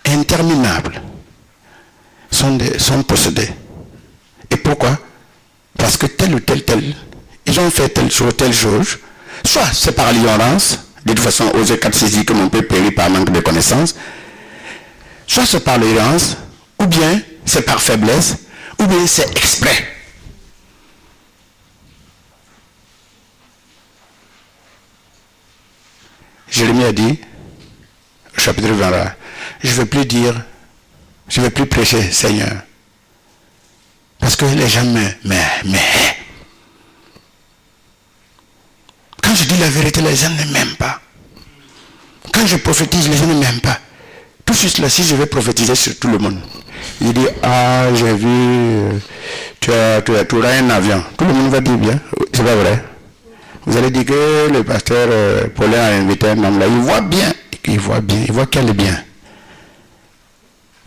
Speaker 1: interminables sont possédés. Et pourquoi? Parce que tel ou tel, ils ont fait telle chose, soit c'est par l'ignorance, de toute façon, Osée 4 dit que mon peuple périt par manque de connaissances, soit c'est par l'ignorance, ou bien c'est par faiblesse, ou bien c'est exprès. Jérémie a dit, au chapitre 20, je ne vais plus prêcher, Seigneur. Parce que les gens mais quand je dis la vérité, les gens ne m'aiment pas. Quand je prophétise, les gens ne m'aiment pas. Tout de suite là, si je vais prophétiser sur tout le monde, il dit, ah, j'ai vu, tu auras un avion. Tout le monde va dire bien, c'est pas vrai. Vous allez dire que le pasteur Paulin a invité un homme là, il voit bien, il voit qu'elle est bien.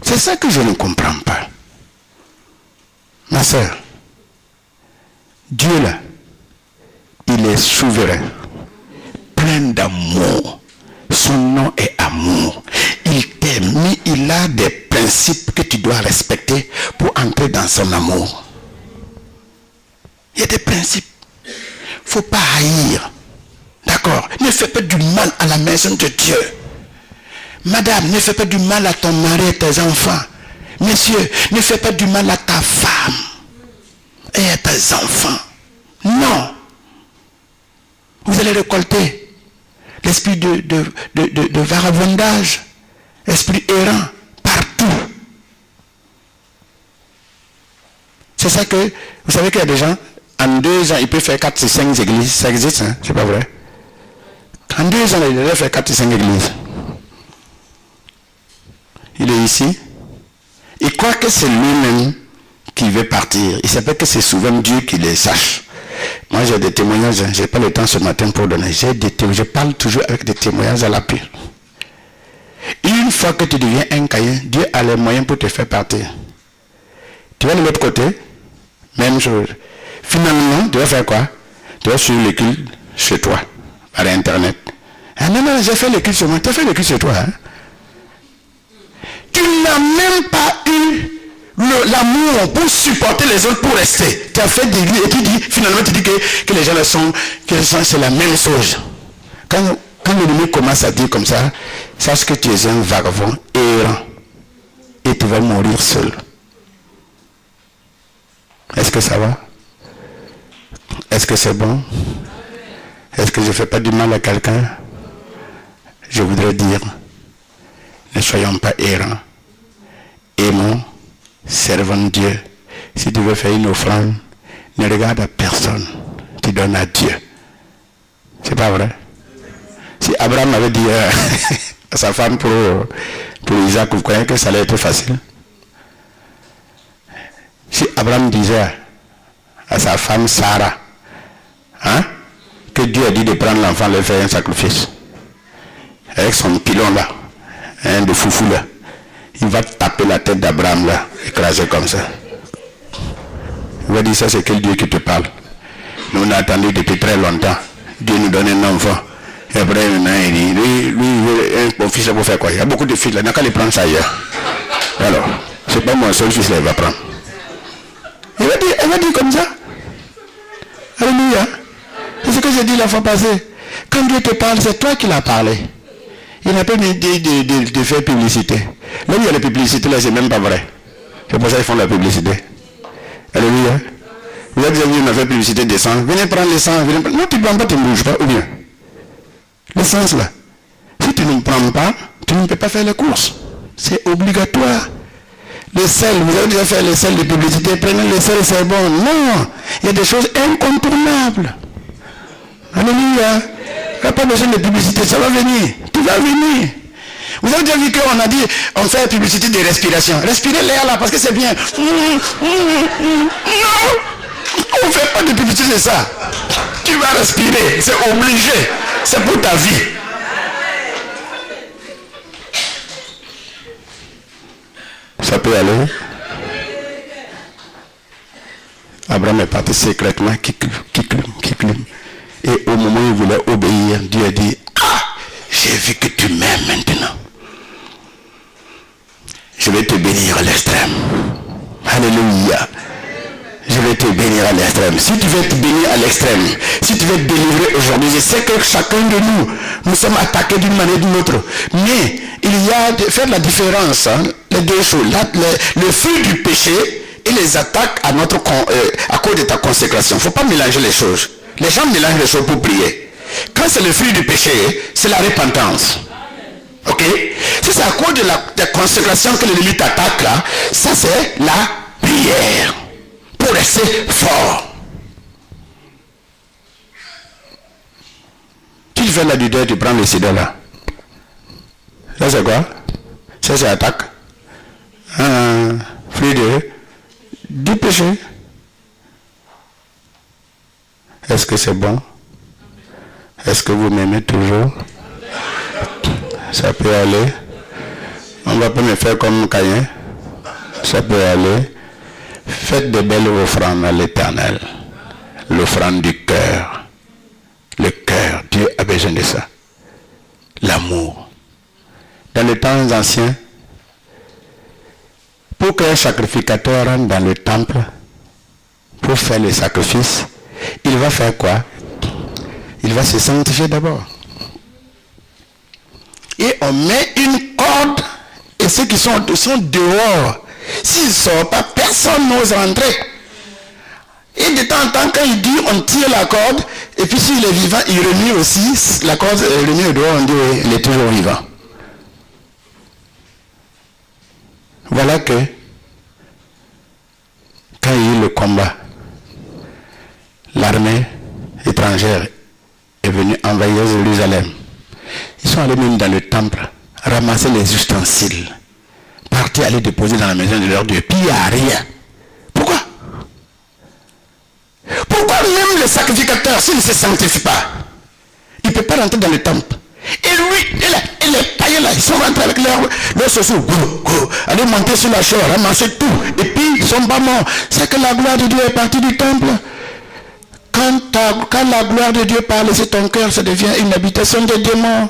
Speaker 1: C'est ça que je ne comprends pas. Ma soeur, Dieu là, il est souverain, plein d'amour. Son nom est amour. Il t'aime, mais il a des principes que tu dois respecter pour entrer dans son amour. Il y a des principes. Il ne faut pas haïr. D'accord? Ne fais pas du mal à la maison de Dieu. Madame, ne fais pas du mal à ton mari et tes enfants. Messieurs, ne fais pas du mal à ta femme et à tes enfants. Non. Vous allez récolter l'esprit de vagabondage, esprit errant, partout. C'est ça que, vous savez qu'il y a des gens, en 2 ans, ils peuvent faire 4 ou 5 églises. Ça existe, hein? C'est pas vrai. En 2 ans, il devrait faire 4 ou 5 églises. Il est ici. Il croit que c'est lui-même qui veut partir. Il sait pas que c'est souvent Dieu qui les sache. Moi, j'ai des témoignages. Je n'ai pas le temps ce matin pour donner. Je parle toujours avec des témoignages à l'appui. Une fois que tu deviens un caïn, Dieu a les moyens pour te faire partir. Tu vas de l'autre côté, même chose. Finalement, tu vas faire quoi? Tu vas suivre le culte chez toi, par Internet. Ah non, j'ai fait le culte chez moi. Tu as fait le culte chez toi, hein? Tu n'as même pas eu l'amour pour supporter les autres, pour rester. Tu as fait des lieux et tu dis, finalement tu dis que les gens là sont, c'est la même chose. Quand l'ennemi commence à dire comme ça, sache que tu es un vagabond errant et tu vas mourir seul. Est-ce que ça va? Est-ce que c'est bon? Est-ce que je ne fais pas du mal à quelqu'un? Je voudrais dire, ne soyons pas errants. Aimons, servons Dieu. Si tu veux faire une offrande, ne regarde à personne. Tu donnes à Dieu. C'est pas vrai? Si Abraham avait dit à sa femme pour Isaac, vous croyez que ça allait être facile? Si Abraham disait à sa femme Sarah, hein, que Dieu a dit de prendre l'enfant, de faire un sacrifice, avec son pilon là, hein, de foufou là, il va taper la tête d'Abraham là, écrasé comme ça. Il va dire, ça c'est quel Dieu qui te parle? Nous on a attendu depuis très longtemps. Dieu nous donne un enfant. Et après, il dit, lui, mon fils, pour faire quoi? Il y a beaucoup de fils là, il n'a qu'à les prendre ça ailleurs. Alors, c'est pas mon seul fils là, il va prendre. Elle va dire comme ça. Alléluia. C'est ce que j'ai dit la fois passée. Quand Dieu te parle, c'est toi qui l'as parlé. Il n'a pas dit de faire publicité. Là où il y a la publicité, là, c'est même pas vrai. C'est pour ça qu'ils font la publicité. Alléluia. Vous avez déjà vu, on a fait publicité d'essence. Venez prendre l'essence. Non, tu ne prends pas, tu ne bouges pas. Ou bien, l'essence là. Si tu ne prends pas, tu ne peux pas faire les courses. C'est obligatoire. Le sel, vous avez déjà fait le sel de publicité, prenez le sel, c'est bon. Non, il y a des choses incontournables. Alléluia. Il n'y a pas besoin de publicité, ça va venir. Tu vas venir. Vous avez déjà vu qu'on a dit, on fait publicité de respiration. Respirez l'air là parce que c'est bien. Non, on ne fait pas de publicité de ça. Tu vas respirer, c'est obligé. C'est pour ta vie. Ça peut aller. Abraham est parti secrètement, qui clume. Et au moment où il voulait obéir, Dieu a dit, ah, j'ai vu que tu m'aimes maintenant. Je vais te bénir à l'extrême. Alléluia. Je vais te bénir à l'extrême. Si tu veux te bénir à l'extrême, si tu veux te délivrer aujourd'hui, je sais que chacun de nous sommes attaqués d'une manière ou d'une autre. Mais il y a de faire la différence, hein, les deux choses. Le fruit du péché et les attaques à cause de ta consécration. Il ne faut pas mélanger les choses. Les gens mélangent les choses pour prier. Quand c'est le fruit du péché, c'est la repentance. Ok? Si c'est à cause de la consécration que l'ennemi t'attaque là, ça c'est la prière. Pour rester fort. Tu fais la dudeur, tu prends le sida là. Ça c'est quoi? Ça c'est attaque. Fruit du péché. Est-ce que c'est bon? Est-ce que vous m'aimez toujours? Ça peut aller. On ne va pas me faire comme Caïn. Ça peut aller. Faites de belles offrandes à l'Éternel. L'offrande du cœur. Le cœur, Dieu a besoin de ça. L'amour. Dans les temps anciens, pour qu'un sacrificateur rentre dans le temple, pour faire le sacrifice, il va faire quoi? Il va se sanctifier d'abord. Et on met une corde, et ceux qui sont dehors, s'ils ne sortent pas, personne n'ose rentrer. Et de temps en temps, quand il dit, on tire la corde, et puis s'il est vivant, il remue aussi, la corde est remise dehors, on dit, oui, il est toujours vivant. Voilà que, quand il y a eu le combat, l'armée étrangère est venue envahir Jérusalem. Ils sont allés même dans le temple, ramasser les ustensiles, partir aller déposer dans la maison de leur Dieu. Puis il n'y a rien. Pourquoi? Pourquoi même le sacrificateur, s'il ne se sanctifie pas, il ne peut pas rentrer dans le temple? Et lui, et les païens là, ils sont rentrés avec leurs chaussures, aller monter sur la chair, ramasser tout, et puis ils sont pas morts. C'est que la gloire de Dieu est partie du temple. Quand la gloire de Dieu parle sur ton cœur, ça devient une habitation des démons.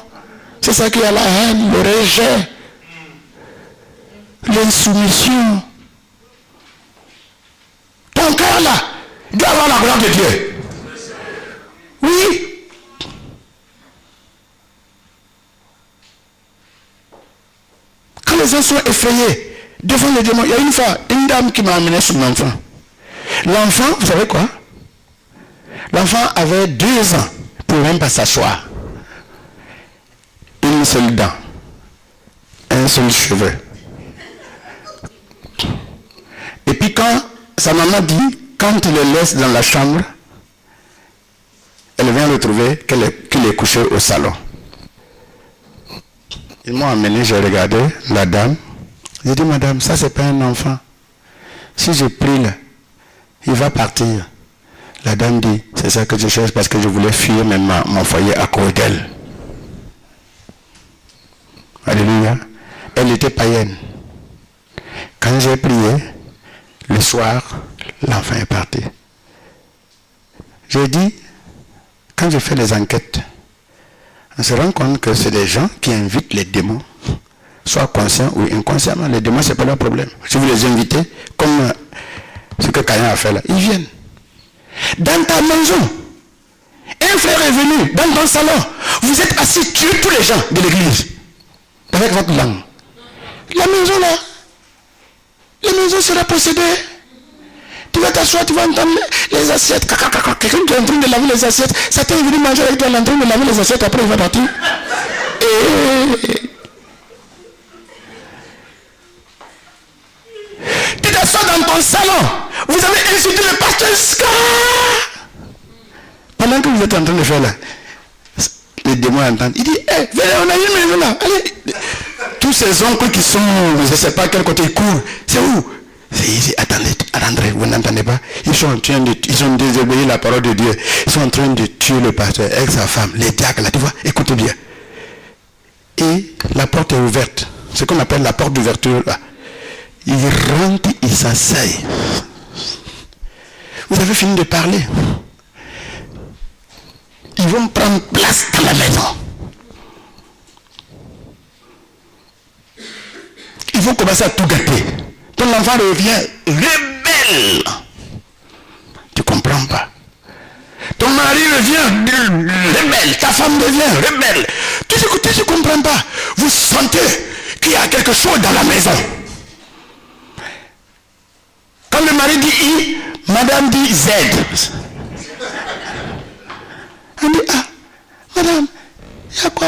Speaker 1: C'est ça qui a la haine, le rejet, l'insoumission. Ton cœur là, doit avoir la gloire de Dieu. Oui. Quand les gens sont effrayés devant les démons, il y a une fois, une dame qui m'a amené son enfant. L'enfant, vous savez quoi? L'enfant avait 2 ans pour même pas s'asseoir. Une seule dent, un seul cheveu. Et puis quand sa maman dit, quand il le laisse dans la chambre, elle vient retrouver qu'il est couché au salon. Ils m'ont amené, j'ai regardé la dame. J'ai dit, madame, ça c'est pas un enfant. Si je prie là, il va partir. La dame dit, c'est ça que je cherche parce que je voulais fuir même mon foyer à cause d'elle. Alléluia. Elle était païenne. Quand j'ai prié, le soir, l'enfant est parti. J'ai dit, quand je fais les enquêtes, on se rend compte que c'est des gens qui invitent les démons, soit conscients ou inconsciemment. Les démons, ce n'est pas leur problème. Si vous les invitez, comme ce que Caïn a fait là, ils viennent. Dans ta maison, un frère est venu dans ton salon, vous êtes assis, tuez tous les gens de l'église avec votre langue. La maison là, la maison sera possédée. Tu vas t'asseoir, tu vas entendre les assiettes. Quelqu'un qui est en train de laver les assiettes, Satan est venu manger avec toi, il est en train de laver les assiettes, après il va partir. Tu t'assois dans ton salon, vous avez insulté le pasteur pendant que vous êtes en train de faire là. Les démons entendent. Il dit, venez, on a une maison là, allez. tous ces oncles qui sont, je ne sais pas quel côté ils courent, c'est où? C'est ici, attendez, vous n'entendez pas? Ils ont désobéi la parole de Dieu. Ils sont en train de tuer le pasteur avec sa femme, les diacres là, tu vois, écoutez bien. Et la porte est ouverte, ce qu'on appelle la porte d'ouverture là. Ils rentrent, ils s'asseyent. Vous avez fini de parler. Ils vont prendre place dans la maison. Ils vont commencer à tout gâter. Ton enfant revient rebelle. Tu ne comprends pas. Ton mari revient rebelle. Ta femme devient rebelle. Tu ne comprends pas. Vous sentez qu'il y a quelque chose dans la maison. Quand le mari dit I, madame dit Z. Elle dit, ah, madame, il y a quoi,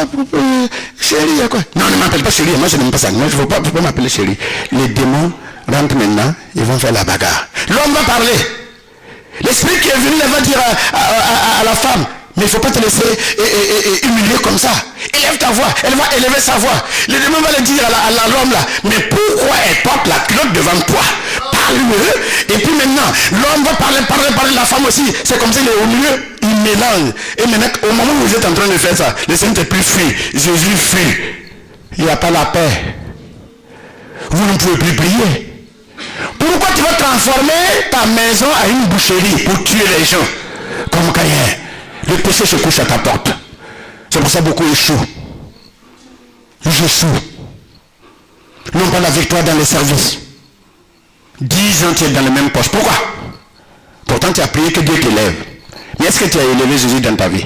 Speaker 1: chérie, il y a quoi? Non, ne m'appelle pas chérie, moi je n'aime pas ça. Moi je ne veux pas m'appeler chérie. Les démons rentrent maintenant, ils vont faire la bagarre. L'homme va parler. L'esprit qui est venu, il va dire à la femme, mais il ne faut pas te laisser humilier comme ça. Élève ta voix, elle va élever sa voix. Le démon va le dire à l'homme là, mais pourquoi elle porte la culotte devant toi? Parle-le. Et puis maintenant, l'homme va parler, la femme aussi. C'est comme s'il est au milieu, il mélange. Et maintenant, au moment où vous êtes en train de faire ça, le Saint-Esprit fuit, Jésus fuit. Il n'y a pas la paix. Vous ne pouvez plus prier. Pourquoi tu vas transformer ta maison à une boucherie pour tuer les gens? Comme Caïn. Le péché se couche à ta porte. C'est pour ça que beaucoup échouent. J'échoue. Non pas la victoire dans les services. 10 ans tu es dans le même poste. Pourquoi? Pourtant tu as prié que Dieu t'élève. Mais est-ce que tu as élevé Jésus dans ta vie?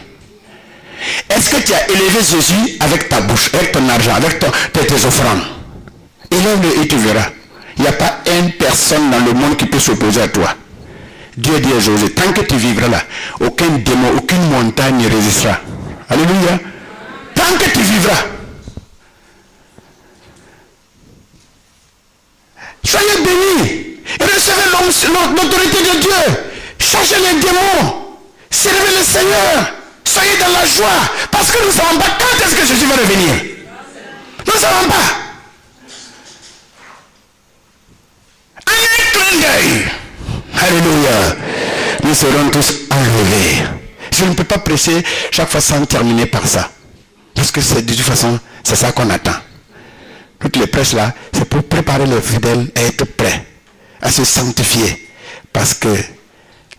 Speaker 1: Est-ce que tu as élevé Jésus avec ta bouche, avec ton argent, avec tes offrandes? Élève-le et tu verras. Il n'y a pas une personne dans le monde qui peut s'opposer à toi. Dieu dit à José, tant que tu vivras là, aucun démon, aucune montagne ne résistera. Alléluia. Tant que tu vivras. Soyez bénis. Recevez l'autorité de Dieu. Changez les démons. Servez le Seigneur. Soyez dans la joie. Parce que nous ne savons pas quand est-ce que Jésus va revenir. Nous ne savons pas. Un clin d'œil. Alléluia. Nous serons tous enlevés. Je ne peux pas prêcher chaque fois sans terminer par ça. Parce que c'est de toute façon, c'est ça qu'on attend. Toutes les prêches là, c'est pour préparer les fidèles à être prêts, à se sanctifier. Parce que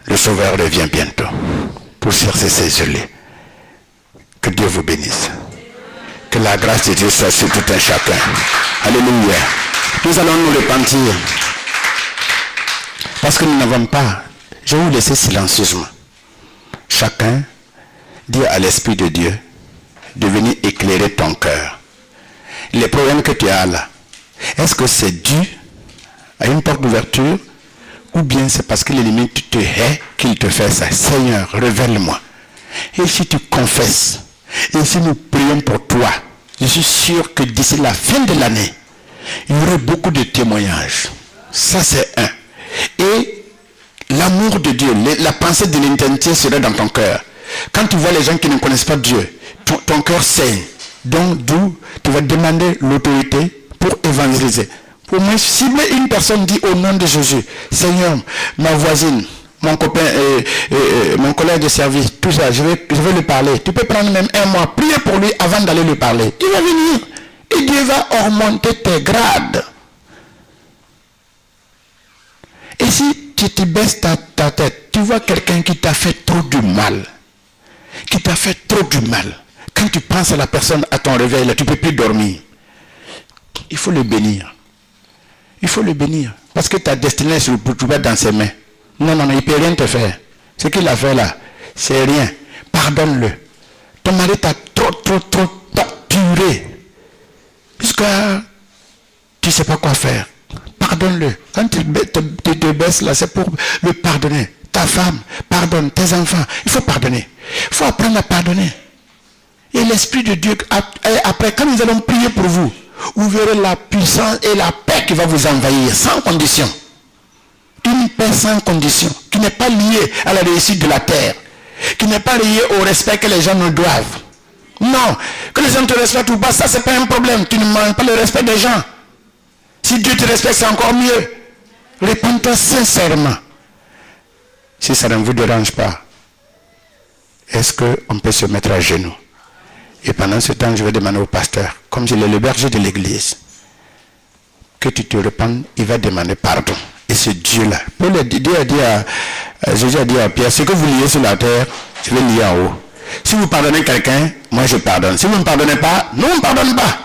Speaker 1: le Sauveur revient bientôt pour chercher ses gelées. Que Dieu vous bénisse. Que la grâce de Dieu soit sur tout un chacun. Alléluia. Nous allons nous repentir. Parce que nous n'avons pas. Je vais vous laisser silencieusement. Chacun dit à l'Esprit de Dieu de venir éclairer ton cœur. Les problèmes que tu as là, est-ce que c'est dû à une porte d'ouverture ou bien c'est parce que l'ennemi te hait qu'il te fait ça? Seigneur, révèle-moi. Et si tu confesses, et si nous prions pour toi, je suis sûr que d'ici la fin de l'année, il y aura beaucoup de témoignages. Ça c'est un. Et l'amour de Dieu, la pensée de l'éternité sera dans ton cœur. Quand tu vois les gens qui ne connaissent pas Dieu, ton cœur saigne. Donc d'où tu vas demander l'autorité pour évangéliser. Pour moi, si une personne dit au nom de Jésus, Seigneur, ma voisine, mon copain, mon collègue de service, tout ça, je vais lui parler. Tu peux prendre même un mois, prier pour lui avant d'aller lui parler. Il va venir. Et Dieu va augmenter tes grades. Et si tu te baisses ta tête, tu vois quelqu'un qui t'a fait trop du mal. Qui t'a fait trop du mal. Quand tu penses à la personne à ton réveil, là, tu ne peux plus dormir. Il faut le bénir. Il faut le bénir. Parce que ta destinée se trouve dans ses mains. Non, il ne peut rien te faire. Ce qu'il a fait là, c'est rien. Pardonne-le. Ton mari t'a trop torturé. Jusqu'à tu ne sais pas quoi faire. Pardonne-le. Quand tu te baisses là, c'est pour le pardonner. Ta femme, pardonne. Tes enfants, il faut pardonner. Il faut apprendre à pardonner. Et l'Esprit de Dieu, après, quand nous allons prier pour vous, vous verrez la puissance et la paix qui va vous envahir, sans condition. Une paix sans condition, qui n'est pas liée à la réussite de la terre, qui n'est pas liée au respect que les gens nous doivent. Non. Que les gens te respectent ou pas, ça c'est pas un problème. Tu ne manques pas le respect des gens. Si Dieu te respecte, c'est encore mieux. Réponds-toi sincèrement. Si ça ne vous dérange pas, est-ce qu'on peut se mettre à genoux? Et pendant ce temps, je vais demander au pasteur, comme il est le berger de l'église, que tu te repentes, il va demander pardon. Et ce Dieu-là, Jésus a dit à Pierre, ce que vous liez sur la terre, je vais lier en haut. Si vous pardonnez quelqu'un, moi je pardonne. Si vous ne me pardonnez pas, non, on ne pardonne pas.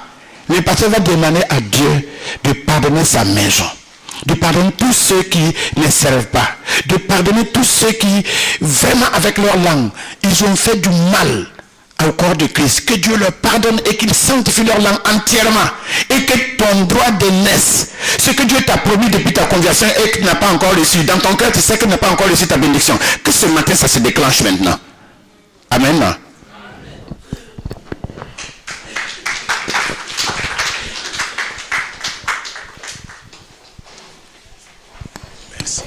Speaker 1: Mais le pasteur va demander à Dieu de pardonner sa maison, de pardonner tous ceux qui ne servent pas, de pardonner tous ceux qui, vraiment avec leur langue, ils ont fait du mal au corps de Christ. Que Dieu leur pardonne et qu'il sanctifie leur langue entièrement. Et que ton droit d'aînesse, ce que Dieu t'a promis depuis ta conversion et que tu n'as pas encore reçu, dans ton cœur tu sais que tu n'as pas encore reçu ta bénédiction, que ce matin ça se déclenche maintenant. Amen. Merci.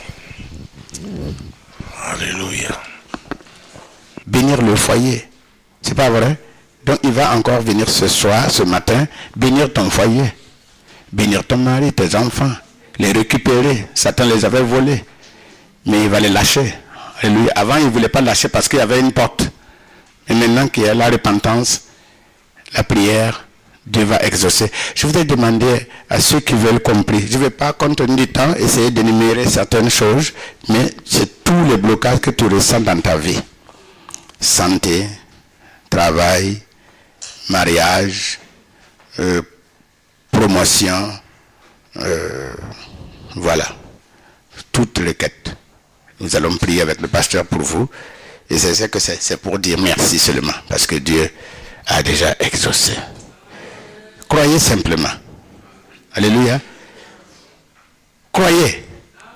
Speaker 1: Alléluia. Bénir le foyer. C'est pas vrai? Donc il va encore venir ce soir, ce matin, bénir ton foyer, bénir ton mari, tes enfants, les récupérer. Satan les avait volés, mais il va les lâcher. Et lui, avant il ne voulait pas lâcher parce qu'il y avait une porte. Et maintenant qu'il y a la repentance, la prière, Dieu va exaucer. Je voudrais demander à ceux qui veulent compris. Je ne vais pas, compte tenu du temps, essayer d'énumérer certaines choses, mais c'est tous les blocages que tu ressens dans ta vie. Santé, travail, mariage, promotion, voilà, toutes les quêtes. Nous allons prier avec le pasteur pour vous. Et c'est que c'est pour dire merci seulement, parce que Dieu a déjà exaucé. Croyez simplement. Alléluia. Croyez.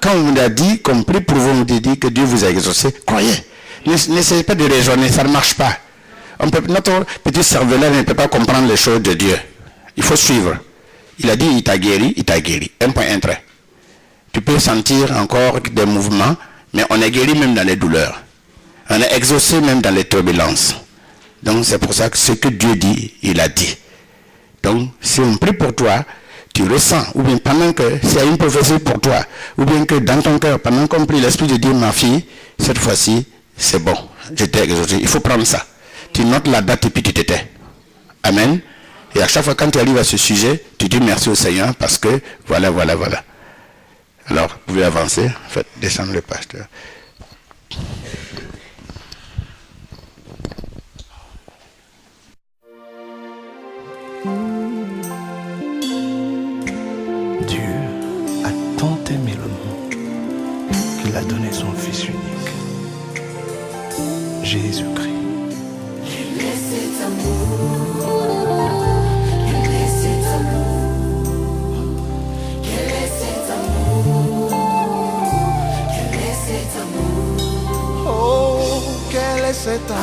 Speaker 1: Quand on vous a dit, qu'on prie pour vous, on vous dit que Dieu vous a exaucé, croyez. N'essayez pas de raisonner, ça ne marche pas. Notre petit cerveau-là ne peut pas comprendre les choses de Dieu. Il faut suivre. Il a dit, il t'a guéri, il t'a guéri. Un point, un trait. Tu peux sentir encore des mouvements, mais on est guéri même dans les douleurs. On est exaucé même dans les turbulences. Donc c'est pour ça que ce que Dieu dit, il a dit. Donc si on prie pour toi, tu ressens, ou bien pendant que s'il y a une prophétie pour toi, ou bien que dans ton cœur, pendant qu'on prie, l'Esprit de Dieu, ma fille, cette fois-ci, c'est bon, je t'ai exaucé. Il faut prendre ça. Tu notes la date et puis tu t'étais. Amen. Et à chaque fois quand tu arrives à ce sujet, tu dis merci au Seigneur parce que voilà. Alors, vous pouvez avancer. Faites descendre le pasteur.
Speaker 2: Dieu a tant aimé le monde qu'il a donné son Fils unique, Jésus-Christ.
Speaker 3: Quel est cet amour? Quel est cet amour? Quel est cet amour? Quel est cet amour?
Speaker 2: Oh, quel est cet amour?